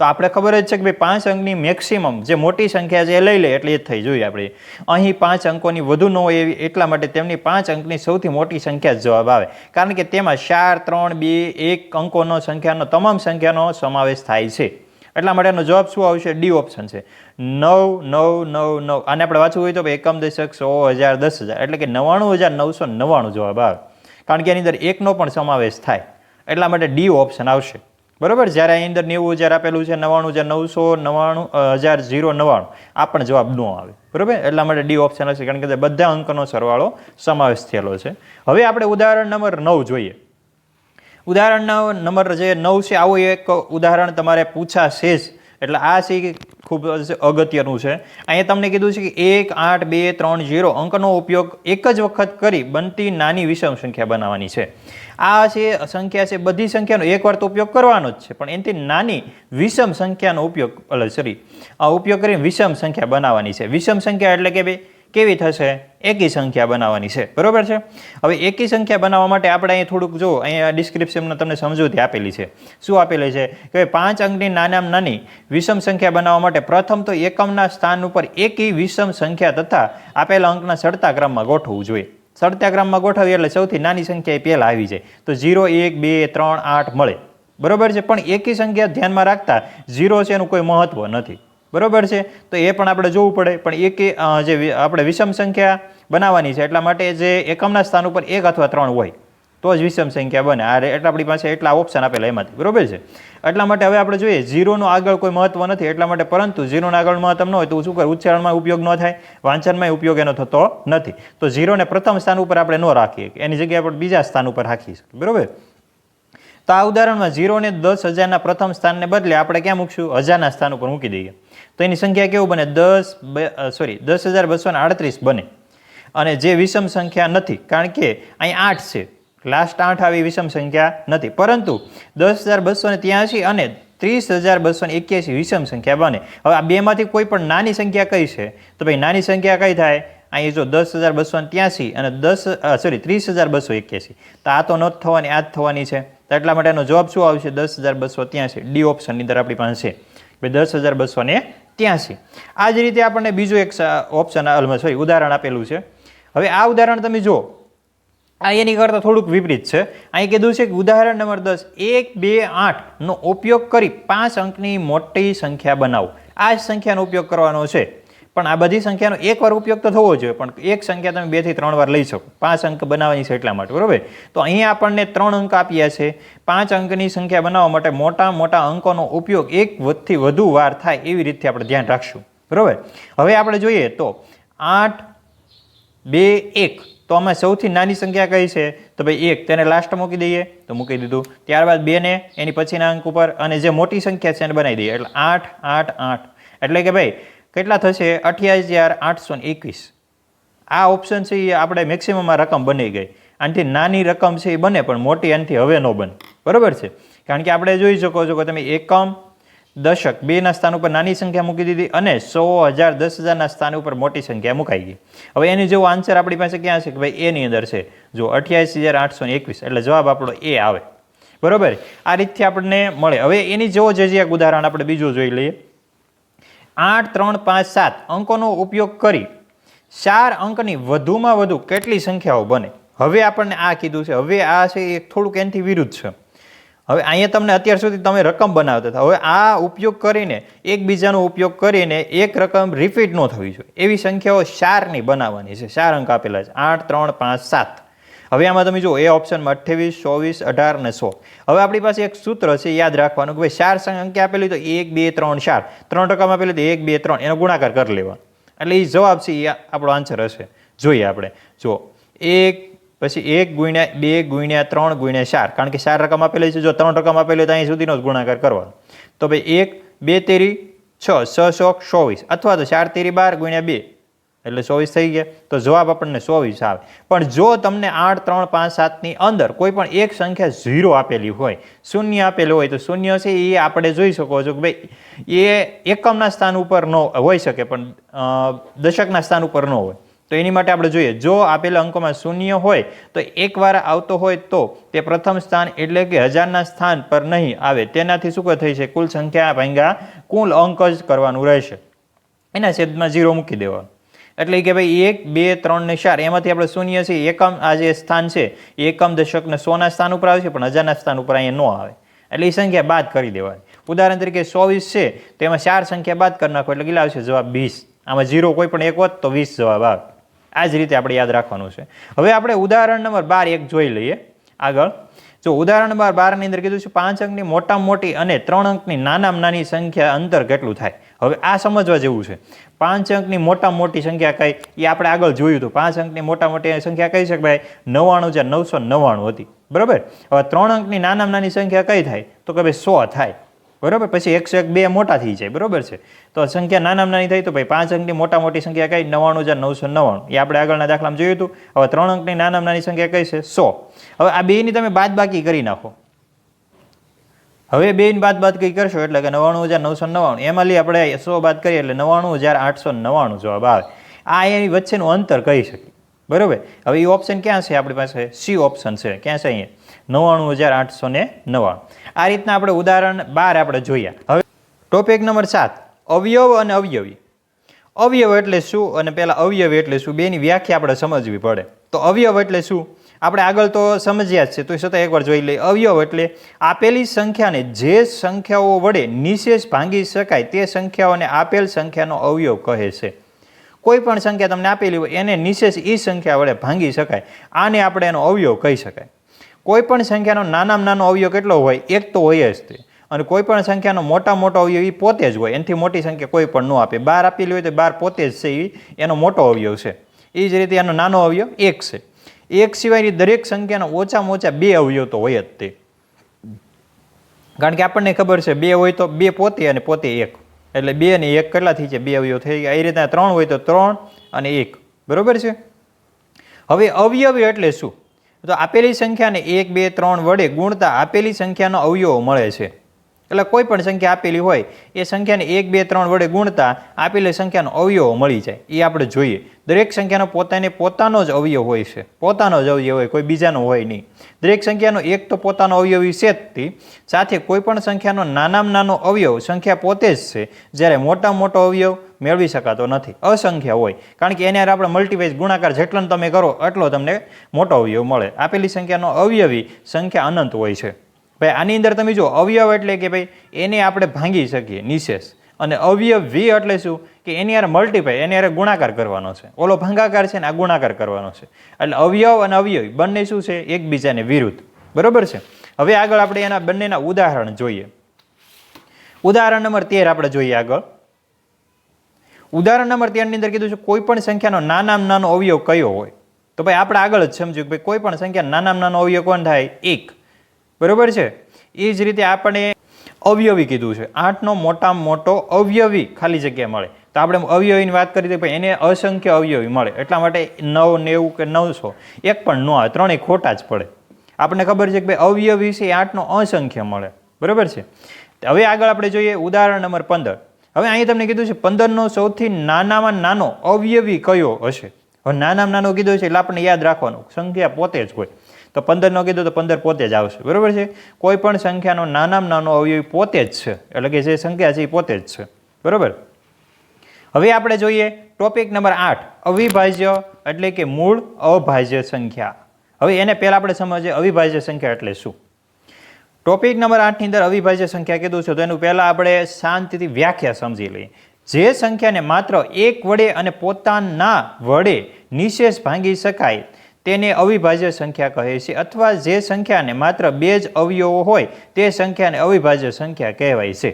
તો આપણે ખબર જ છે કે ભાઈ 5 અંકની મેક્સિમમ જે મોટી સંખ્યા છે એ લઈ લે એટલે એ જ થઈ જોઈએ આપણે. અહીં 5 અંકોની વધુ ન હોય એવી, એટલા માટે તેમની 5 અંકની સૌથી મોટી સંખ્યા જ જવાબ આવે, કારણ કે તેમાં 4, 3, 2, 1 અંકોનો સંખ્યાનો તમામ સંખ્યાનો સમાવેશ થાય છે. એટલા માટેનો જવાબ શું આવશે? ડી ઓપ્શન છે, 9, 9, 9, 9. આને આપણે વાંચવું હોય તો એકમ, દશક, 100, 1000, 10,000 એટલે કે 99,999 જવાબ આવે, કારણ કે એની અંદર 1નો પણ સમાવેશ થાય, એટલા માટે ડી ઓપ્શન આવશે. બરાબર. જ્યારે અહીં અંદર 90,000 આપેલું છે, 99,999,099 આ પણ જવાબ ન આવે. બરાબર. એટલા માટે ડી ઓપ્શન હશે, કારણ કે બધા અંકનો સરવાળો સમાવેશ થયેલો છે. હવે આપણે ઉદાહરણ નંબર 9 જોઈએ. ઉદાહરણ નંબર જે 9 છે, આવું એક ઉદાહરણ તમારે પૂછાશે જ. એટલે આ છે ખૂબ અગત્યનું છે. અહીંયા તમને કીધું છે કે 1, 8, 2, 3, 0 અંકનો ઉપયોગ એક જ વખત કરી બનતી નાની વિષમ સંખ્યા બનાવવાની છે. આ છે સંખ્યા છે, બધી સંખ્યાનો એકવાર તો ઉપયોગ કરવાનો જ છે, પણ એનાથી નાની વિષમ સંખ્યાનો ઉપયોગ ઉપયોગ કરીને વિષમ સંખ્યા બનાવવાની છે. વિષમ સંખ્યા એટલે કે ભાઈ કેવી થશે? એકી સંખ્યા બનાવવાની છે. બરોબર છે. હવે એકી સંખ્યા બનાવવા માટે આપણે અહીં થોડુંક જો અહીંયા ડિસ્ક્રિપ્શનમાં તમને સમજૂતી આપેલી છે. શું આપેલી છે કે 5 અંકની નાનામાં નાની વિષમ સંખ્યા બનાવવા માટે પ્રથમ તો એકમના સ્થાન ઉપર એકી વિષમ સંખ્યા તથા આપેલા અંકના ચડતા ક્રમમાં ગોઠવવું જોઈએ. ચડતા ક્રમમાં ગોઠવીએ એટલે સૌથી નાની સંખ્યા એ પહેલાં આવી જાય. તો 0, 1, 2, 3, 8 મળે. બરોબર છે. પણ એકી સંખ્યા ધ્યાનમાં રાખતા 0 છે એનું કોઈ મહત્વ નથી. બરોબર છે. તો એ પણ આપણે જોવું પડે. પણ એકી જે આપણે વિષમ સંખ્યા બનાવવાની છે એટલા માટે જે એકમના સ્થાન ઉપર 1 અથવા 3 હોય તો જ વિષમ સંખ્યા બને. એટલે આપણી પાસે એટલા ઓપ્શન આપેલા એમાંથી. બરોબર છે. એટલા માટે હવે આપણે જોઈએ 0નો આગળ કોઈ મહત્વ નથી, એટલા માટે પરંતુ 0નો આગળ મહત્વ ન હોય તો શું કરે? ઉચ્ચારણમાં ઉપયોગ ન થાય, વાંચનમાં ઉપયોગ એનો થતો નથી. તો 0ને પ્રથમ સ્થાન ઉપર આપણે ન રાખીએ, એની જગ્યાએ આપણે બીજા સ્થાન ઉપર રાખી શકીએ. બરોબર. તો આ ઉદાહરણમાં 0ને 10,000ના પ્રથમ સ્થાનને બદલે આપણે ક્યાં મૂકશું? 1000ના સ્થાન ઉપર મૂકી દઈએ. તો એની સંખ્યા કેવું બને? 10,238 બને. અને જે વિષમ સંખ્યા નથી, કારણ કે અહીં 8 છે, લાસ્ટ 8 આવી વિષમ સંખ્યા નથી, પરંતુ 10,283 અને 30,281 વિષમ સંખ્યા બને. હવે આ બેમાંથી કોઈ પણ નાની સંખ્યા કઈ છે? તો ભાઈ નાની સંખ્યા કઈ થાય? અહીં જો 10,283 અને 30,281. તો આ તો ન થવાની, આ જ થવાની છે. તો એટલા માટે એનો જવાબ શું આવશે? 10,283. ડી ઓપ્શનની અંદર આપણી પાસે છે 10,283. આ જ રીતે આપણને બીજું એક ઓપ્શન ઉદાહરણ આપેલું છે. હવે આ ઉદાહરણ તમે જો, આ એની કરતાં થોડુંક વિપરીત છે. અહીં કીધું છે કે ઉદાહરણ નંબર 10, 1, 2, 8નો ઉપયોગ કરી 5 અંકની મોટી સંખ્યા બનાવો. આ જ સંખ્યાનો ઉપયોગ કરવાનો છે. પણ આ બધી સંખ્યાનો એકવાર ઉપયોગ તો થવો જોઈએ, પણ એક સંખ્યા તમે 2 થી 3 વાર લઈ શકો. 5 અંક બનાવવાની છે એટલા માટે. બરોબર. તો અહીંયા આપણને 3 અંક આપ્યા છે. 5 અંકની સંખ્યા બનાવવા માટે મોટા અંકોનો ઉપયોગ 1 થી વધુ વાર થાય એવી રીતે આપણે ધ્યાન રાખશું. બરોબર. હવે આપણે જોઈએ તો 8, 2, 1. તો આમાં સૌથી નાની સંખ્યા કઈ છે? તો ભાઈ 1. તેને લાસ્ટ મૂકી દઈએ તો મૂકી દીધું. ત્યારબાદ 2 ને એની પછીના અંક ઉપર, અને જે મોટી સંખ્યા છે એને બનાવી દઈએ. એટલે 8, 8, 8. એટલે કે ભાઈ કેટલા થશે? 28,821. આ ઓપ્શન છે એ આપણે મેક્સિમમમાં રકમ બની ગઈ. આનાથી નાની રકમ છે એ બને, પણ મોટી આનાથી હવે ન બને. બરોબર છે. કારણ કે આપણે જોઈ શકો છો કે તમે એકમ, દશક બેના સ્થાન ઉપર નાની સંખ્યા મૂકી દીધી અને 100, 1000, 10,000ના સ્થાન ઉપર મોટી સંખ્યા મુકાઈ ગઈ. હવે એની જેવો આન્સર આપણી પાસે ક્યાં છે? કે ભાઈ એની અંદર છે. જો 28,821. એટલે જવાબ આપણો એ આવે. બરોબર. આ રીતથી આપણને મળે. હવે એની જેવો જ એક ઉદાહરણ આપણે બીજું જોઈ લઈએ. 8, 3, 5, 7 અંકોનો ઉપયોગ કરી 4 અંકની વધુમાં વધુ કેટલી સંખ્યાઓ બને? હવે આપણને આ કીધું છે. હવે આ છે એ થોડુંક એનાથી વિરુદ્ધ છે. હવે અહીંયા તમને અત્યાર સુધી તમે રકમ બનાવતા હતા. હવે આ ઉપયોગ કરીને એકબીજાનો ઉપયોગ કરીને એક રકમ રિપીટ ન થવી જોઈએ એવી સંખ્યાઓ 4ની બનાવવાની છે. 4 અંક આપેલા છે. 8, 3, 5, 7. હવે આમાં તમે જુઓ, એ ઓપ્શનમાં 28, 24, 18 અને 100. હવે આપણી પાસે એક સૂત્ર છે યાદ રાખવાનું કે ભાઈ 4 સંખ્યા આપેલી તો 1, 2, 3, 4. 3 ટકામાં આપેલી તો 1, 2, 3 એનો ગુણાકાર કરી લેવાનો. એટલે એ જવાબ છે એ આપણો આન્સર હશે. જોઈએ આપણે. જો 1, પછી 1 × 2 × 3 × 4. કારણ કે 4 રકમ આપેલી છે. જો 3 રકમ આપેલી તો અહીં સુધીનો જ ગુણાકાર કરવાનો. તો ભાઈ 1, 2 તેરી 6, 6 ચોક 24, અથવા તો 4 તેરી 12 × 2 એટલે 24 થઈ ગયા. તો જવાબ આપણને 24 આવે. પણ જો તમને 8, 3, 5, 7ની અંદર કોઈ પણ એક સંખ્યા 0 આપેલી હોય, શૂન્ય આપેલું હોય, તો શૂન્ય છે એ આપણે જોઈ શકો છો કે ભાઈ એ એકમના સ્થાન ઉપર ન હોઈ શકે, પણ દશકના સ્થાન ઉપર ન હોય. તો એની માટે આપણે જોઈએ, જો આપેલા અંકોમાં શૂન્ય હોય તો એકવાર આવતો હોય તો તે પ્રથમ સ્થાન એટલે કે 1000ના સ્થાન પર નહીં આવે. તેનાથી શું થઈ છે? કુલ સંખ્યા ભાગ્યા કુલ અંક જ કરવાનું રહેશે. એના છેદમાં 0 મૂકી દેવાનું. એટલે કે ભાઈ 1, 2, 3 ને 4 એમાંથી આપણે શૂન્ય છે એકમ, આ જે સ્થાન છે એકમ, દશક ને 100ના સ્થાન ઉપર આવે છે, પણ 1000ના સ્થાન ઉપર અહીંયા ન આવે. એટલે એ સંખ્યા બાદ કરી દેવાની. ઉદાહરણ તરીકે 24 છે તો એમાં 4 સંખ્યા બાદ કરી નાખો એટલે કેટલા આવશે? જવાબ 20. આમાં 0 કોઈ પણ એક હોત તો 20 જવાબ આવે. આ જ રીતે આપણે યાદ રાખવાનું છે. હવે આપણે ઉદાહરણ નંબર 12 એક જોઈ લઈએ. આગળ જો ઉદાહરણ નંબર 12 ની અંદર કીધું છે 5 અંકની મોટામાં મોટી અને 3 અંકની નાનામાં નાની સંખ્યા અંતર કેટલું થાય. હવે આ સમજવા જેવું છે. 5 અંકની મોટામાં મોટી સંખ્યા કઈ એ આપણે આગળ જોયું હતું. 5 અંકની મોટા મોટી સંખ્યા કઈ છે ભાઈ 99,999 હતી. બરાબર. હવે 3 અંકની નાનામાં નાની સંખ્યા કઈ થાય તો કે ભાઈ 100 થાય. બરાબર. પછી 101 2 મોટા થઈ જાય. બરાબર છે. તો સંખ્યા નાનામાં નાની થઈ તો ભાઈ 5 અંકની મોટા મોટી સંખ્યા કઈ 99,999 એ આપણે આગળના દાખલામાં જોયું હતું. હવે 3 અંકની નાનામાં નાની સંખ્યા કઈ છે 100. હવે આ બેની તમે બાદબાકી કરી નાખો. હવે બેની બાદબાકી કરશો એટલે કે 99,999 એમાં લઈ આપણે 100 બાદ કરીએ એટલે 99,899 જવાબ આવે. આ એની વચ્ચેનું અંતર કહી શકીએ. બરાબર. હવે એ ઓપ્શન ક્યાં છે આપણી પાસે સી ઓપ્શન છે. ક્યાં છે અહીંયા 99,899. આ રીતના આપણે ઉદાહરણ 12 આપણે જોયા. હવે ટોપિક નંબર 7 અવયવ અને અવયવી. અવયવ એટલે શું અને પહેલા અવયવી એટલે શું બેની વ્યાખ્યા આપણે સમજવી પડે. તો અવયવ એટલે શું આપણે આગળ તો સમજ્યા જ છે તો છતાં એકવાર જોઈ લઈએ. અવયવ એટલે આપેલી સંખ્યાને જે સંખ્યાઓ વડે નિશેષ ભાંગી શકાય તે સંખ્યાઓને આપેલ સંખ્યાનો અવયવ કહે છે. કોઈ પણ સંખ્યા તમને આપેલી હોય એને નિશેષ એ સંખ્યા વડે ભાંગી શકાય આને આપણે એનો અવયવ કહી શકાય. કોઈ પણ સંખ્યાનો નાનામાં નાનો અવયવ કેટલો હોય એક તો હોય જ તે. અને કોઈ પણ સંખ્યાનો મોટો અવયવ એ પોતે જ હોય. એનાથી મોટી સંખ્યા કોઈ પણ ન આપે. 12 આપેલી હોય તો 12 પોતે જ છે એ એનો મોટો અવયવ છે. એ જ રીતે એનો નાનો અવયવ 1 છે. 1 સિવાયની દરેક સંખ્યાનો ઓછામાં ઓછા 2 અવયવ તો હોય જ તે. કારણ કે આપણને ખબર છે 2 હોય તો 2 પોતે અને પોતે 1 એટલે 2 અને 1 કેટલા થઈ છે 2 અવયવ થઈ ગયા. એ રીતના 3 હોય તો 3 અને 1. બરોબર છે. હવે અવયવી એટલે શું તો આપેલી સંખ્યાને 1 2 3 વડે ગુણતા આપેલી સંખ્યાનો અવયવ મળે છે. એટલે કોઈ પણ સંખ્યા આપેલી હોય એ સંખ્યાને 1 2 3 વડે ગુણતા આપેલી સંખ્યાનો અવયવ મળી જાય. એ આપણે જોઈએ. દરેક સંખ્યાનો પોતાનો જ અવયવ હોય છે. પોતાનો જ અવયવ હોય કોઈ બીજાનો હોય નહીં. દરેક સંખ્યાનો એક તો પોતાનો અવયવી છે જ. સાથે કોઈ પણ સંખ્યાનો નાનામાં નાનો અવયવ સંખ્યા પોતે જ છે. જ્યારે મોટામાં મોટો અવયવ મેળવી શકાતો નથી. અસંખ્ય હોય કારણ કે એને આપણે મલ્ટીવાઇઝ ગુણાકાર જેટલો તમે કરો એટલો તમને મોટો અવયવ મળે. આપેલી સંખ્યાનો અવયવી સંખ્યા અનંત હોય છે. ભાઈ આની અંદર તમે જો અવયવ એટલે કે ભાઈ એને આપણે ભાંગી શકીએ નિશેષ. અને અવયવી એટલે શું કે એની યાર મલ્ટીપાય એની યાર ગુણાકાર કરવાનો છે. ઓલો ભાંગાકાર છે ને આ ગુણાકાર કરવાનો છે. એટલે અવયવ અને અવયવી બંને શું છે એકબીજાને વિરુદ્ધ. બરોબર છે. હવે આગળ આપણે એના બંનેના ઉદાહરણ જોઈએ. ઉદાહરણ નંબર 13 આપણે જોઈએ આગળ. ઉદાહરણ નંબર 13 ની અંદર કીધું છે કોઈ પણ સંખ્યાનો નાનામાં નાનો અવયવ કયો હોય. તો ભાઈ આપણે આગળ જ સમજ્યું કે ભાઈ કોઈ પણ સંખ્યા નાનામાં નાનો અવયવ કોણ થાય 1. બરોબર છે. એ જ રીતે આપણે અવયવી કીધું છે 8નો મોટામાં મોટો અવયવી ખાલી જગ્યા મળે. તો આપણે અવયવીની વાત કરી તો ભાઈ એને અસંખ્ય અવયવી મળે. એટલા માટે 9 90 કે 900 એક પણ ન આવે. ત્રણેય ખોટા જ પડે. આપણને ખબર છે કે ભાઈ અવયવી છે 8નો અસંખ્ય મળે. બરોબર છે. હવે આગળ આપણે જોઈએ ઉદાહરણ નંબર 15. હવે અહીં તમને કીધું છે 15નો સૌથી નાનામાં નાનો અવયવી કયો હશે. હવે નાનામાં નાનો કીધું છે એટલે આપણે યાદ રાખવાનું સંખ્યા પોતે જ હોય. તો 15નો કીધું તો 15 પોતે જ આવશે. બરોબર છે. કોઈ પણ સંખ્યાનો નાનામાં નાનો અવયવી પોતે જ છે. એટલે કે જે સંખ્યા છે એ પોતે જ છે. બરોબર. હવે આપણે જોઈએ ટોપિક નંબર 8 અવિભાજ્ય એટલે કે મૂળ અભાજ્ય સંખ્યા. હવે એને પહેલા આપણે સમજીએ અવિભાજ્ય સંખ્યા એટલે શું. ટોપિક નંબર 8 ની અંદર અવિભાજ્ય સંખ્યા કીધું છે તો એનું પહેલા આપણે શાંતિથી વ્યાખ્યા સમજી લઈએ. જે સંખ્યાને માત્ર એક વડે અને પોતાના વડે નિશેષ ભાંગી શકાય તેને અવિભાજ્ય સંખ્યા કહે છે. અથવા જે સંખ્યાને માત્ર 2 જ અવયવો હોય તે સંખ્યાને અવિભાજ્ય સંખ્યા કહેવાય છે.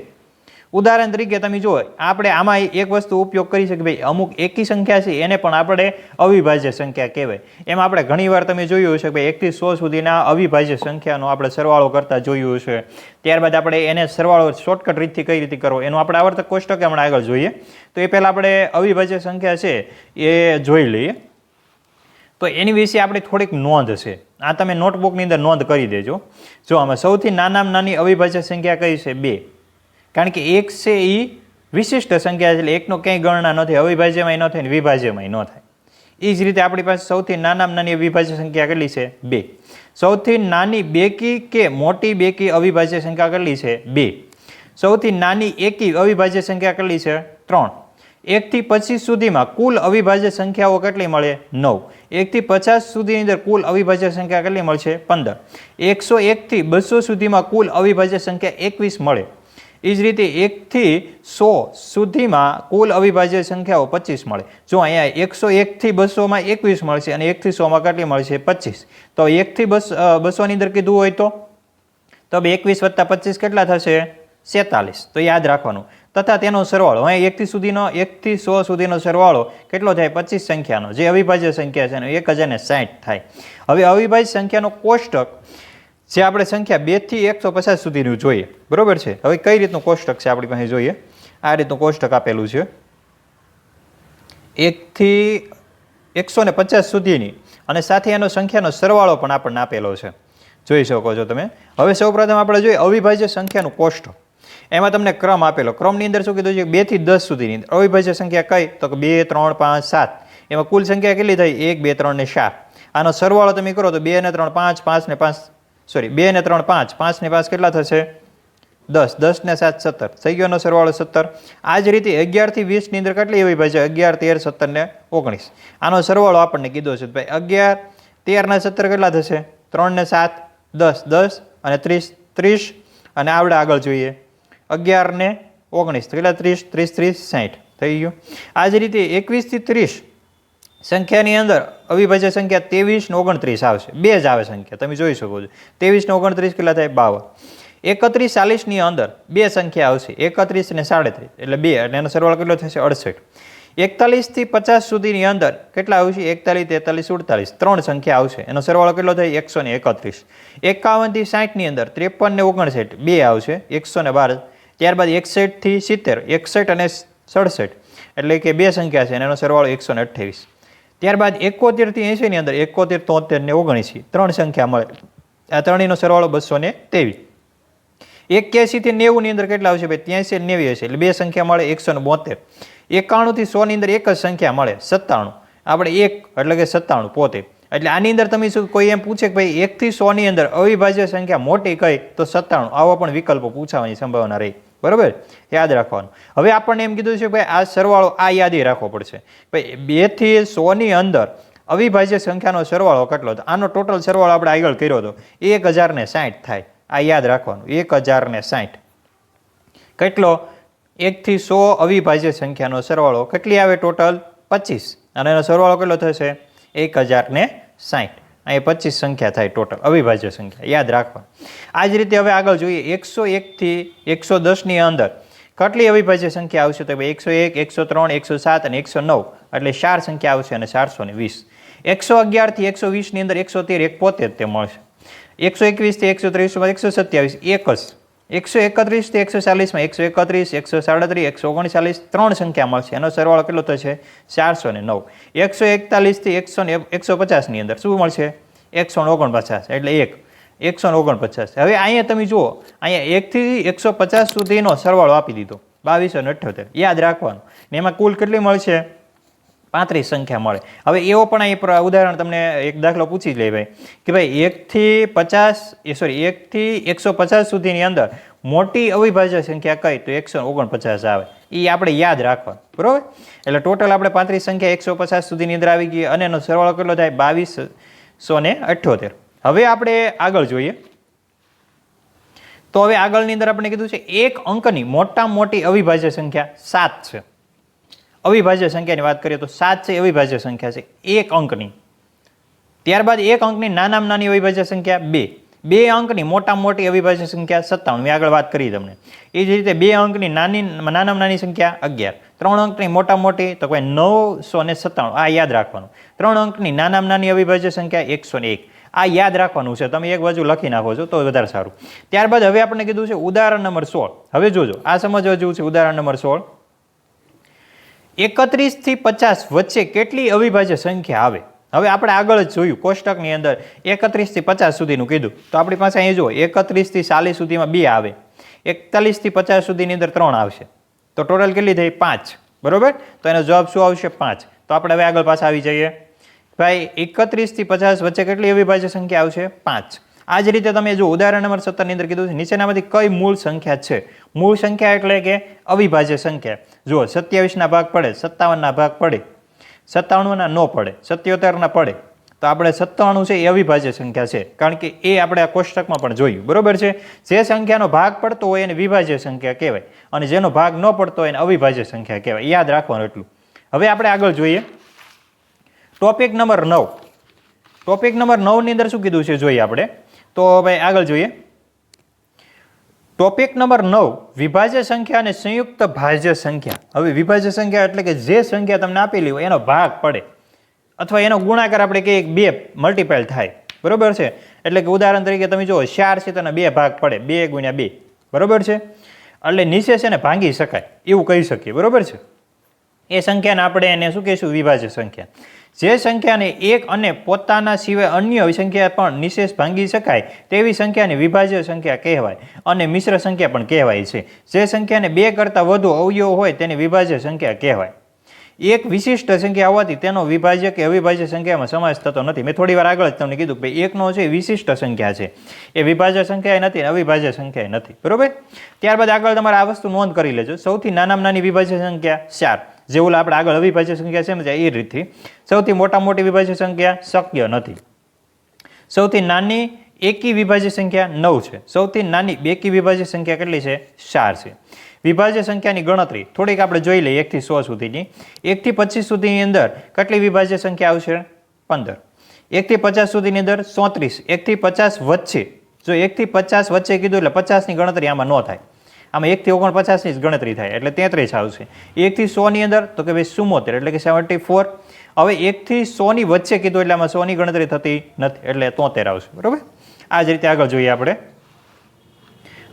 ઉદાહરણ તરીકે તમે જુઓ આપણે આમાં એક વસ્તુ ઉપયોગ કરી શકીએ ભાઈ અમુક એકી સંખ્યા છે એને પણ આપણે અવિભાજ્ય સંખ્યા કહેવાય. એમાં આપણે ઘણીવાર તમે જોયું હશે કે 1 થી 100 સુધીના અવિભાજ્ય સંખ્યાનો આપણે સરવાળો કરતા જોયું છે. ત્યારબાદ આપણે એને સરવાળો શોર્ટકટ રીતથી કઈ રીતે કરવો એનું આપણે આવર્તક કોષ્ટક હમણાં આગળ જોઈએ. તો એ પહેલાં આપણે અવિભાજ્ય સંખ્યા છે એ જોઈ લઈએ. તો એની વિશે આપણે થોડીક નોંધ છે. આ તમે નોટબુકની અંદર નોંધ કરી દેજો. જો આમાં સૌથી નાનામાં નાની અવિભાજ્ય સંખ્યા કઈ છે 2. કારણ કે 1 છે એ વિશિષ્ટ સંખ્યા છે એટલે એકનો ક્યાંય ગણના ન થાય. અવિભાજ્યમાં ન થાય ને વિભાજ્યમાં ન થાય. એ જ રીતે આપણી પાસે સૌથી નાનામાં નાની અવિભાજ્ય સંખ્યા કેટલી છે 2. સૌથી નાની બેકી કે મોટી બેકી અવિભાજ્ય સંખ્યા કેટલી છે 2. સૌથી નાની એકી અવિભાજ્ય સંખ્યા કેટલી છે 3. 1 થી 25 સુધીમાં કુલ અવિભાજ્ય સંખ્યાઓ કેટલી મળે 9. 1 થી 50 સુધીની અંદર કુલ અવિભાજ્ય સંખ્યા કેટલી મળશે 15. 101 થી 200 સુધીમાં કુલ અવિભાજ્ય સંખ્યા 21 મળે. એ જ રીતે 1 થી 100 સુધીમાં કુલ અવિભાજ્ય સંખ્યાઓ 25 મળે. જો અહીંયા 101 થી 200 માં 21 મળશે અને 1 થી 100 માં કેટલી મળશે 25. તો 1 થી 200 ની અંદર કીધું હોય તો 21 વત્તા 25 કેટલા થશે 47. તો યાદ રાખવાનું. તથા તેનો સરવાળો અહીં 1 થી 100 સુધીનો સરવાળો કેટલો થાય 25 સંખ્યાનો જે અવિભાજ્ય સંખ્યા છે ને 1060 થાય. હવે અવિભાજ્ય સંખ્યાનો કોષ્ટક જે આપણે સંખ્યા 2 થી 150 સુધીનું જોઈએ. બરોબર છે. હવે કઈ રીતનું કોષ્ટક છે આપણી પાસે જોઈએ. આ રીતનું કોષ્ટક આપેલું છે 1 થી 150 સુધીની અને સાથે એનો સંખ્યાનો સરવાળો પણ આપણને આપેલો છે. જોઈ શકો છો તમે. હવે સૌપ્રથમ આપણે જોઈએ અવિભાજ્ય સંખ્યાનું કોષ્ટક. એમાં તમને ક્રમ આપેલો. ક્રમની અંદર શું કીધું છે 2 થી 10 સુધીની અવિભાજ્ય સંખ્યા કઈ તો કે 2 3 5 7. એમાં કુલ સંખ્યા કેટલી થઈ 1 2 3 ને 4. આનો સરવાળો તમે કરો તો 2 ને 3 5 5 ને 5 સોરી 2 ને 3 5 5 ને 5 કેટલા થશે 10 10 ને 7 17 થઈ ગયો એનો સરવાળો 17. આ જ રીતે 11 થી 20 ની અંદર કેટલી અવિભાજ્ય 11 13 17 ને 19. આનો સરવાળો આપણને કીધો છે ભાઈ 11 13 ને 17 કેટલા થશે 3 ને 7 10 10 અને 30 30 અને આવડે આગળ જોઈએ 11 ને 19 કેટલા 30 30 30 60 થઈ ગયું. આ જ રીતે 21 થી 30 સંખ્યાની અંદર અવિભાજ્ય સંખ્યા 23 ને 29 આવશે. બે જ આવે સંખ્યા તમે જોઈ શકો છો. 23 ને 29 કેટલા થાય 52. 31 40 ની અંદર બે સંખ્યા આવશે 31 ને 37 એટલે 2 અને એનો સરવાળો કેટલો થશે 68. 41 થી 50 સુધીની અંદર કેટલા આવશે 41 43 48 ત્રણ સંખ્યા આવશે એનો સરવાળો કેટલો થાય 131. 51 થી 60 ની અંદર 53 ને 59 બે આવશે 112. ત્યારબાદ 61 થી 70 61 અને 67 એટલે કે બે સંખ્યા છે અને એનો સરવાળો 128. ત્યારબાદ 71 થી 80 ની અંદર 71 73 ને 79 ત્રણ સંખ્યા મળે. આ ત્રણેયનો સરવાળો 223. 81 થી 90 ની અંદર કેટલા આવશે ભાઈ 83 ને 90 હશે એટલે બે સંખ્યા મળે 172. 91 થી 100 ની અંદર એક જ સંખ્યા મળે 97. આપણે 1 એટલે કે 97 પોતે. એટલે આની અંદર તમે શું કોઈ એમ પૂછે કે ભાઈ 1 થી 100 ની અંદર અવિભાજ્ય સંખ્યા મોટી કઈ તો 97. આવો પણ વિકલ્પો પૂછવાની સંભાવના રહી. બરોબર યાદ રાખવાનું. હવે આપણને એમ કીધું છે ભાઈ આ સરવાળો આ યાદ રાખવો પડશે ભાઈ 2 થી 100 ની અંદર અવિભાજ્ય સંખ્યાનો સરવાળો કેટલો હતો. આનો ટોટલ સરવાળો આપણે આગળ કર્યો હતો 1060 થાય. આ યાદ રાખવાનું 1060 કેટલો 1 થી 100 અવિભાજ્ય સંખ્યાનો સરવાળો કેટલી આવે ટોટલ 25 અને એનો સરવાળો કેટલો થશે 1060. અહીં 25 સંખ્યા થાય ટોટલ અવિભાજ્ય સંખ્યા યાદ રાખવાનું. આ જ રીતે હવે આગળ જોઈએ 101 થી 110 ની અંદર કેટલી અવિભાજ્ય સંખ્યા આવશે તો 101 103 107 અને 109 એટલે 4 સંખ્યા આવશે અને 420. 111 થી 120 ની અંદર 113 1 તે મળશે. 121 થી 123 માં 127 એક જ. 131 થી 140 માં 131 137 139 ત્રણ સંખ્યા મળશે એનો સરવાળો કેટલો થશે 409. 141 થી 150 ની અંદર શું મળશે 149 એટલે 149. હવે અહીંયા તમે જુઓ અહીંયા 1 થી 150 સુધીનો સરવાળો આપી દીધો 2278 યાદ રાખવાનું ને એમાં કુલ કેટલી મળશે 35 સંખ્યા મળે. હવે એવો પણ અહીં ઉદાહરણ તમને એક દાખલો પૂછી જ લે ભાઈ કે ભાઈ 1 થી 150 સુધીની અંદર મોટી અવિભાજ્ય સંખ્યા કઈ તો 149 આવે. એ આપણે યાદ રાખવાનું. બરોબર એટલે ટોટલ આપણે 35 સંખ્યા 150 સુધીની અંદર આવી ગઈ અને એનો સરવાળો કેટલો થાય 2278. હવે આપણે આગળ જોઈએ તો હવે આગળની અંદર આપણે કીધું છે એક અંકની મોટામાં મોટી અવિભાજ્ય સંખ્યા 7 છે. અવિભાજ્ય સંખ્યાની વાત કરીએ તો 7 છે અવિભાજ્ય સંખ્યા છે એક અંકની. ત્યારબાદ એક અંકની નાનામાં નાની અવિભાજ્ય સંખ્યા 2. 2 અંકની મોટામાં મોટી અવિભાજ્ય સંખ્યા 57 મેં આગળ વાત કરી તમને. એ જ રીતે 2 અંકની નાનામાં નાની સંખ્યા 11. 3 અંકની મોટામાં મોટી તો કોઈ 997 આ યાદ રાખવાનું. 3 અંકની નાનામાં નાની અવિભાજ્ય સંખ્યા 101 આ યાદ રાખવાનું છે. તમે એક બાજુ લખી નાખો છો તો વધારે સારું. ત્યારબાદ હવે આપણે કીધું છે ઉદાહરણ નંબર 16. હવે જોજો આ સમજવા જેવું છે. ઉદાહરણ નંબર 16 31 થી 50 વચ્ચે કેટલી અવિભાજ્ય સંખ્યા આવે. હવે આપણે આગળ જ જોયું કોષ્ટકની અંદર 31 થી 50 સુધીનું કીધું તો આપણી પાસે અહીં જુઓ 31 થી 40 સુધીમાં 2 આવે. 41 થી 50 સુધીની અંદર 3 આવશે તો ટોટલ કેટલી થઈ 5. બરોબર તો એનો જવાબ શું આવશે 5. તો આપણે હવે આગળ પાછા આવી જઈએ ભાઈ 31 થી 50 વચ્ચે કેટલી અવિભાજ્ય સંખ્યા આવશે 5. આ જ રીતે તમે જો ઉદાહરણ નંબર 17 ની અંદર કીધું છે નીચેનામાંથી કઈ મૂળ સંખ્યા છે. મૂળ સંખ્યા એટલે કે અવિભાજ્ય સંખ્યા. જુઓ 27 ના ભાગ પડે 57 ના ભાગ પડે 57 ના ન પડે 77 ના પડે તો આપણે 97 છે એ અવિભાજ્ય સંખ્યા છે, કારણ કે એ આપણે આ કોષ્ટકમાં પણ જોયું, બરોબર છે. જે સંખ્યાનો ભાગ પડતો હોય એને વિભાજ્ય સંખ્યા કહેવાય, અને જેનો ભાગ ન પડતો હોય એને અવિભાજ્ય સંખ્યા કહેવાય. યાદ રાખવાનું એટલું. હવે આપણે આગળ જોઈએ ટોપિક નંબર 9. ટોપિક નંબર 9 ની અંદર શું કીધું છે જોઈએ આપણે. તો ભાઈ આગળ જોઈએ. ટોપિક નંબર 9 વિભાજ્ય સંખ્યા અને સંયુક્ત ભાજ્ય સંખ્યા. હવે વિભાજ્ય સંખ્યા એટલે કે જે સંખ્યા તમને આપેલી હોય એનો ભાગ પડે અથવા એનો ગુણાકાર આપણે કહીએ 2 મલ્ટીપાય થાય, બરોબર છે. એટલે કે ઉદાહરણ તરીકે તમે જુઓ 4 છે તેના 2 ભાગ પડે, 2 ગુણ્યા 2, બરોબર છે. એટલે નીચે છે ને ભાંગી શકાય એવું કહી શકીએ, બરોબર છે. એ સંખ્યાને આપણે એને શું કહીશું? વિભાજ્ય સંખ્યા. જે સંખ્યાને એક અને પોતાના સિવાય અન્ય સંખ્યા પણ નિશેષ ભાંગી શકાય તેવી સંખ્યાને વિભાજ્ય સંખ્યા કહેવાય, અને મિશ્ર સંખ્યા પણ કહેવાય છે. જે સંખ્યાને 2 કરતાં વધુ અવયવો હોય તેને વિભાજ્ય સંખ્યા કહેવાય. એક વિશિષ્ટ સંખ્યા હોવાથી તેનો વિભાજ્ય કે અવિભાજ્ય સંખ્યામાં સમાવેશ થતો નથી. મેં થોડી વાર આગળ જ તમને કીધું કે એકનો છે વિશિષ્ટ સંખ્યા છે, એ વિભાજ્ય સંખ્યા નથી, અવિભાજ્ય સંખ્યા નથી, બરોબર. ત્યારબાદ આગળ તમારે આ વસ્તુ નોંધ કરી લેજો. સૌથી નાનામાં નાની વિભાજ્ય સંખ્યા 4, જેવું આપણે આગળ અવિભાજ્ય સંખ્યા સમજાય એ રીતથી. સૌથી મોટી વિભાજ્ય સંખ્યા શક્ય નથી. સૌથી નાની એકી વિભાજ્ય સંખ્યા 9 છે. સૌથી નાની બેકી વિભાજ્ય સંખ્યા કેટલી છે? 4 છે. વિભાજ્ય સંખ્યાની ગણતરી થોડીક આપણે જોઈ લઈએ 1 થી 100 સુધીની. 1 થી 25 સુધીની અંદર કેટલી વિભાજ્ય સંખ્યા આવશે? 15. 1 થી 50 સુધીની અંદર 34. 1 થી 50 વચ્ચે, જો 1 થી 50 વચ્ચે કીધું એટલે 50ની ગણતરી આમાં ન થાય. આમાં 1 થી 49ની જ ગણતરી થાય એટલે 33 આવશે. 1 થી 100 ની અંદર તો કે ભાઈ 74 એટલે કે 74. હવે 1 થી 100 ની વચ્ચે કીધું એટલે આમાં 100 ની ગણતરી થતી નથી એટલે 73 આવશે, બરોબર. આ જ રીતે આગળ જોઈએ આપણે.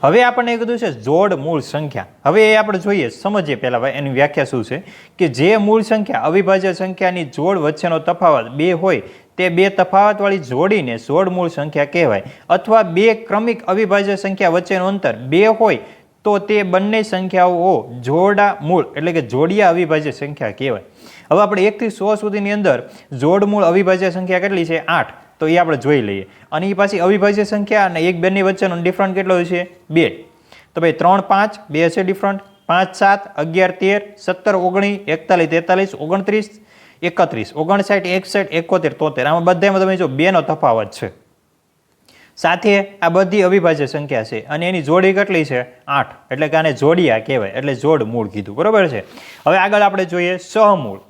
હવે આપણને એ કીધું છે જોડ મૂળ સંખ્યા. હવે એ આપણે જોઈએ, સમજીએ પહેલાં ભાઈ એની વ્યાખ્યા શું છે. કે જે મૂળ સંખ્યા અવિભાજ્ય સંખ્યાની જોડ વચ્ચેનો તફાવત 2 હોય તે 2 તફાવતવાળી જોડીને જોડ મૂળ સંખ્યા કહેવાય, અથવા 2 ક્રમિક અવિભાજ્ય સંખ્યા વચ્ચેનું અંતર 2 હોય તો તે બંને સંખ્યાઓ જોડા મૂળ એટલે કે જોડિયા અવિભાજ્ય સંખ્યા કહેવાય. હવે આપણે 1 થી 100 સુધીની અંદર જોડ મૂળ અવિભાજ્ય સંખ્યા કેટલી છે? 8. તો એ આપણે જોઈ લઈએ. અને એ પાછી અવિભાજ્ય સંખ્યા અને 1 2 ની વચ્ચેનો ડિફરન્ટ કેટલો છે? 2. તો ભાઈ 3 5 2 છે ડિફરન્ટ, 5 7 11 13 17 19 41 43 29 31 59 61 71 73. આમાં બધામાં તમે જો 2 નો તફાવત છે. સાથે આ બધી અવિભાજ્ય સંખ્યા છે અને એની જોડી કેટલી છે? 8. એટલે કે આને જોડિયા કહેવાય, એટલે જોડ મૂળ કીધું, બરોબર છે. હવે આગળ આપણે જોઈએ સહમૂળ.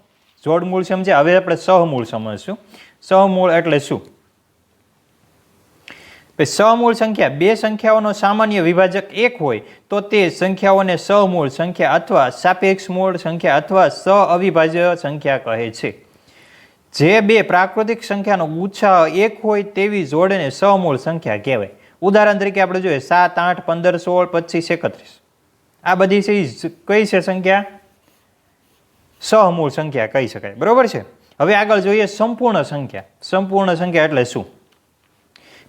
જોડ મૂળ સમજ્યા, હવે આપણે સહમૂળ સમજશું. સહમૂળ એટલે શું? સહમૂળ સંખ્યા 2 સંખ્યાઓનો સામાન્ય વિભાજક 1 હોય તો તે સંખ્યાઓને સહમૂળ સંખ્યા અથવા સાપેક્ષ મૂળ સંખ્યા અથવા સહઅવિભાજ્ય સંખ્યા કહે છે. જે 2 પ્રાકૃતિક સંખ્યાનો ગુચ્છા 1 હોય તેવી જોડને સહમૂળ સંખ્યા કહેવાય. ઉદાહરણ તરીકે આપણે જોઈએ 7 8 15 16 25 31. આ બધી છે કઈ છે સંખ્યા? સહમૂળ સંખ્યા કહી શકાય, બરોબર છે. હવે આગળ જોઈએ સંપૂર્ણ સંખ્યા. સંપૂર્ણ સંખ્યા એટલે શું?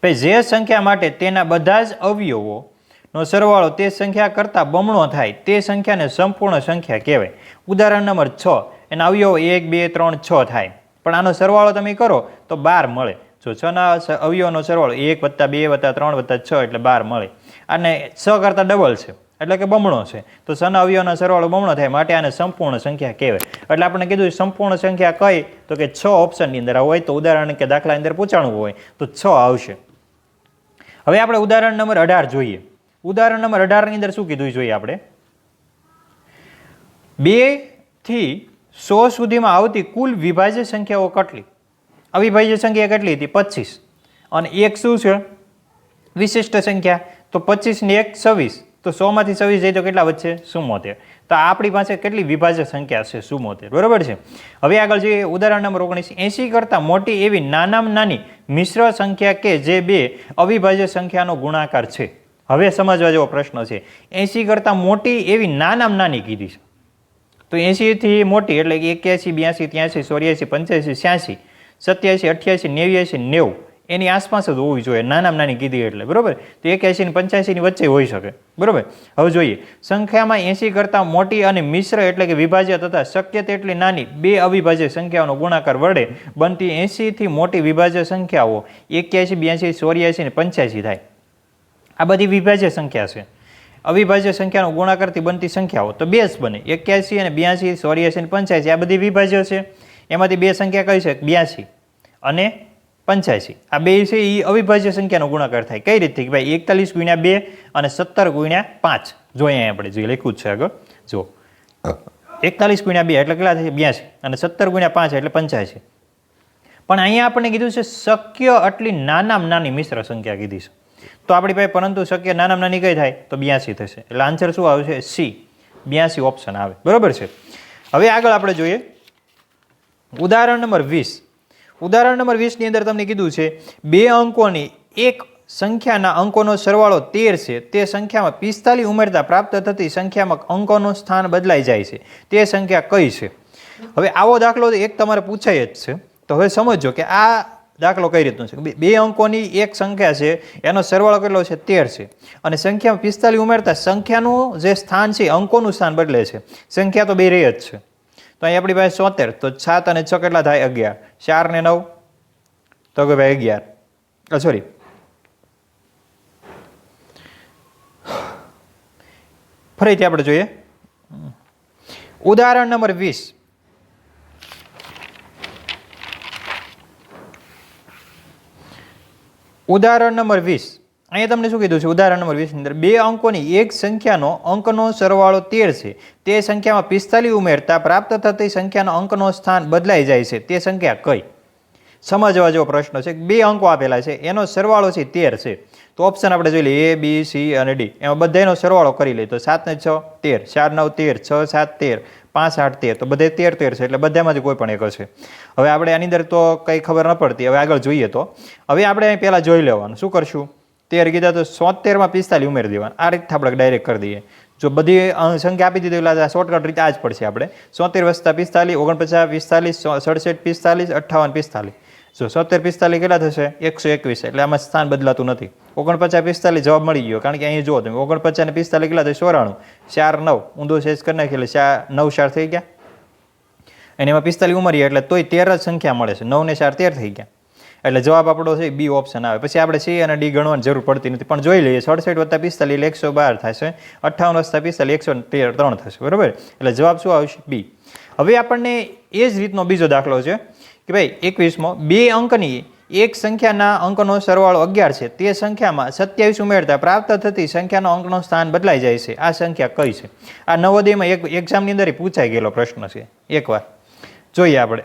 ભાઈ જે સંખ્યા માટે તેના બધા જ અવયવોનો સરવાળો તે સંખ્યા કરતાં બમણો થાય તે સંખ્યાને સંપૂર્ણ સંખ્યા કહેવાય. ઉદાહરણ નંબર 6, એના અવયવો 1 2 3 6 થાય, પણ આનો સરવાળો તમે કરો તો 12 મળે. જો 6 ના અવયવોનો સરવાળો 1 + 2 + 3 + 6 એટલે 12 મળે. અને 6 કરતાં ડબલ છે એટલે કે બમણો છે, તો 6 ના અવયવોનો સરવાળો બમણો થાય, માટે આને સંપૂર્ણ સંખ્યા કહેવાય. એટલે આપણે કીધું સંપૂર્ણ સંખ્યા કઈ, તો કે 6 ઓપ્શનની અંદર હોય, તો ઉદાહરણ કે દાખલાની અંદર પૂછાણું હોય તો 6 આવશે. હવે આપણે ઉદાહરણ નંબર 18 જોઈએ. ઉદાહરણ નંબર 18 ની અંદર શું કીધું જોઈએ આપણે? 2 થી 100 સુધીમાં આવતી કુલ વિભાજ્ય સંખ્યાઓ કેટલી? અવિભાજ્ય સંખ્યા કેટલી હતી? 25. અને એક શું છે? વિશિષ્ટ સંખ્યા. તો 25 ને 1 26. તો 100 માંથી 26 જાય તો કેટલા વધશે? 74. તો આપણી પાસે કેટલી વિભાજ્ય સંખ્યા છે? 74, બરોબર છે. હવે આગળ જોઈએ ઉદાહરણ નંબર 19. 80 કરતાં મોટી એવી નાનામાં નાની મિશ્ર સંખ્યા કે જે 2 અવિભાજ્ય સંખ્યાનો ગુણાકાર છે. હવે સમજવા જેવો પ્રશ્ન છે. 80 કરતાં મોટી એવી નાનામાં નાની કીધી છે. તો 80 થી મોટી એટલે કે 81 82 83 84 85 86 87 88 89 90 એની આસપાસ જ હોવી જોઈએ, નાનામાં નાની કીધી એટલે, બરોબર. તો 81 ને 85 ની વચ્ચે હોઈ શકે, બરોબર. હવે જોઈએ સંખ્યામાં 80 કરતાં મોટી અને મિશ્ર એટલે કે વિભાજ્ય તથા શક્ય તેટલી નાની 2 અવિભાજ્ય સંખ્યાઓનો ગુણાકાર વડે બનતી 80 થી મોટી વિભાજ્ય સંખ્યાઓ 81 82 84 ને 85 થાય. આ બધી વિભાજ્ય સંખ્યા છે. અવિભાજ્ય સંખ્યાનો ગુણાકારથી બનતી સંખ્યાઓ તો 2 જ બને. 81 અને 82 84 અને 85 આ બધી વિભાજ્ય છે. એમાંથી 2 સંખ્યા કઈ છે? 82 અને 85. આ બે છે એ અવિભાજ્ય સંખ્યાનો ગુણાકાર થાય. કઈ રીતે? કે ભાઈ 41 × 2 અને 17 × 5. જો અહીંયા આપણે જે લખ્યું જ છે આગળ જો 41 × 2 એટલે કેટલા થાય? 82 અને 17 × 5 એટલે 85. પણ અહીંયા આપણને કીધું છે શક્ય આટલી નાનામાં નાની મિશ્ર સંખ્યા કીધી છે. તો આપણી પાસે પરંતુ શક્ય નાનામાં નાની કઈ થાય? તો 82 થશે. એટલે આન્સર શું આવશે? સી, 82 ઓપ્શન આવે. બરોબર છે. હવે આગળ આપણે જોઈએ ઉદાહરણ નંબર 20. ઉદાહરણ નંબર 20 ની અંદર તમને કીધું છે બે અંકોની એક સંખ્યાના અંકોનો સરવાળો 13 છે. તે સંખ્યામાં 45 ઉમેરતા પ્રાપ્ત થતી સંખ્યામાં અંકોનું સ્થાન બદલાઈ જાય છે. તે સંખ્યા કઈ છે? હવે આવો દાખલો એક તમારે પૂછાય જ છે. તો હવે સમજો કે આ દાખલો કઈ રીતનો છે. બે અંકોની એક સંખ્યા છે, એનો સરવાળો કેટલો છે? 13 છે. અને સંખ્યામાં 45 ઉમેરતા સંખ્યાનું જે સ્થાન છે અંકોનું સ્થાન બદલે છે. સંખ્યા તો બે રહી જ છે. તો અહીં આપણી પાસે 76. તો 7 અને 6 કેટલા થાય? 11. 4 ને 9 તો કે ભાઈ 11. સોરી, ફરીથી આપણે જોઈએ ઉદાહરણ નંબર 20. ઉદાહરણ નંબર 20. અહીંયા તમને શું કીધું છે? ઉદાહરણ નંબર 20 ની અંદર બે અંકોની એક સંખ્યાનો અંકનો સરવાળો 13 છે. તે સંખ્યામાં 45 ઉમેરતા પ્રાપ્ત થતી સંખ્યાનો અંકનો સ્થાન બદલાઈ જાય છે. તે સંખ્યા કઈ? સમજવા જેવો પ્રશ્ન છે. બે અંકો આપેલા છે, એનો સરવાળો છે 13 છે. તો ઓપ્શન આપણે જોઈ લઈએ A, B, C અને D. એમાં બધાનો સરવાળો કરી લઈએ તો 7 ને 6 13, 4 9 13, 6 7 13, 5 8 13. તો બધે 13 13 છે એટલે બધામાંથી કોઈ પણ એક હશે. હવે આપણે આની અંદર તો કંઈ ખબર ન પડતી. હવે આગળ જોઈએ તો હવે આપણે અહીં પહેલાં જોઈ લેવાનું. શું કરશું? 13 કીધા તો 77 માં 45 ઉમેરી દેવાનું. આ રીતે આપણે ડાયરેક્ટ કરી દઈએ. જો બધી સંખ્યા આપી દીધી એટલે શોર્ટકટ રીતે આ જ પડશે આપણે. 77 + 45 49 45 67 45 58 45. જો 70 45 કેટલા થશે? 121. એટલે આમાં સ્થાન બદલાતું નથી. 49 45 જવાબ મળી ગયો. કારણ કે અહીં જુઓ તમે 49 ને 45 કેટલા થાય? 94. 4 9 ઊંધો શેષ કરી નાખી એટલે 9 4 થઈ ગયા. અને એમાં 45 ઉમરીએ એટલે તોય 13 જ સંખ્યા મળે છે. 9 ને 4 13 થઈ ગયા. એટલે જવાબ આપણો છે બી ઓપ્શન આવે. પછી આપણે સી અને ડી ગણવાની જરૂર પડતી નથી. પણ જોઈ લઈએ 67 + 45 એટલે 112 થશે. 58 + 45 113 થશે. બરાબર? એટલે જવાબ શું આવશે? બી. હવે આપણને એ જ રીતનો બીજો દાખલો છે કે ભાઈ 21માં બે અંકની એક સંખ્યાના અંકનો સરવાળો 11 છે. તે સંખ્યામાં 27 ઉમેરતા પ્રાપ્ત થતી સંખ્યાનો અંકનો સ્થાન બદલાઈ જાય છે. આ સંખ્યા કઈ છે? આ નવોદયમાં એક એક્ઝામની અંદર પૂછાઈ ગયેલો પ્રશ્ન છે. એકવાર જોઈએ આપણે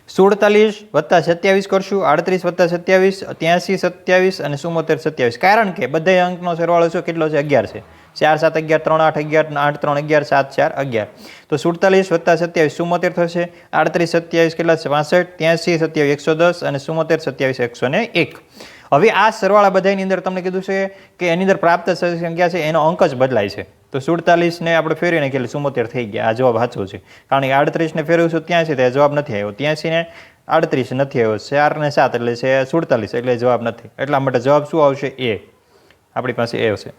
47 + 27 કરશું. 38 + 27, 83 27 અને 74 27. કારણ કે બધા અંકનો સરવાળો છે કેટલો છે? 11 છે. 4 7 11 3 8 11 8 3 11 7 4 11. તો 47 + 27 74 થશે. 38 27 કેટલા છે? 65. 83 27 110 અને 74 27 101. હવે આ સરવાળા બધાની અંદર તમને કીધું છે કે એની અંદર પ્રાપ્ત સંખ્યા છે એનો અંક જ બદલાય છે. તો 47 ને આપણે ફેરવી નાખીએ એટલે 74 થઈ ગયા. આ જવાબ સાચો છે. કારણ કે 38 ને ફેરવીશું ત્યાં છે તે જવાબ નથી આવ્યો. 83 ને 38 નથી આવ્યો. 4 ને 7 એટલે છે 47 એટલે જવાબ નથી. એટલા માટે જવાબ શું આવશે? એ. આપણી પાસે એ હશે.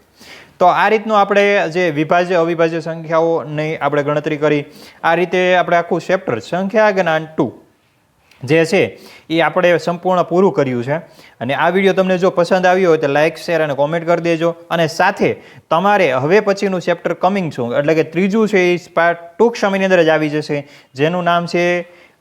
તો આ રીતનું આપણે જે વિભાજ્ય અવિભાજ્ય સંખ્યાઓની આપણે ગણતરી કરી. આ રીતે આપણે આખું ચેપ્ટર સંખ્યા જ્ઞાન 2 જે છે એ આપણે સંપૂર્ણ પૂરું કર્યું છે. અને આ વિડીયો તમને જો પસંદ આવ્યો હોય તો લાઇક શેર અને કોમેન્ટ કરી દેજો. અને સાથે તમારે હવે પછીનું ચેપ્ટર કમિંગ છું એટલે કે ત્રીજું છે એ ટૂંક સમયની અંદર જ આવી જશે. જેનું નામ છે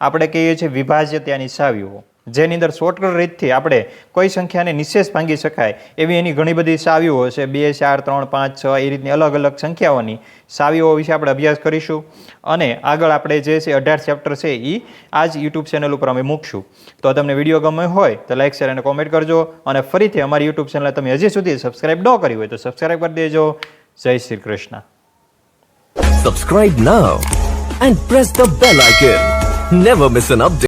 આપણે કહીએ છીએ વિભાજ્યતાની ચાવીઓ. જેની અંદર શોર્ટકટ રીતથી આપણે કોઈ સંખ્યાને નિશેષ ભાંગી શકાય એવી એની ઘણી બધી ચાવીઓ હશે. 2 4 3 5 6 એ રીતની અલગ અલગ સંખ્યાઓની ચાવીઓ વિશે આપણે અભ્યાસ કરીશું. અને આગળ આપણે જે છે 18 ચેપ્ટર છે એ આ જ યુટ્યુબ ચેનલ ઉપર અમે મૂકશું. તો તમને વિડીયો ગમ્યો હોય તો લાઇક શેર અને કોમેન્ટ કરજો. અને ફરીથી અમારી યુટ્યુબ ચેનલ તમે હજી સુધી સબસ્ક્રાઇબ ન કરી હોય તો સબસ્ક્રાઇબ કરી દેજો. જય Shri Krishna. Subscribe now and press the bell icon. Never miss an update.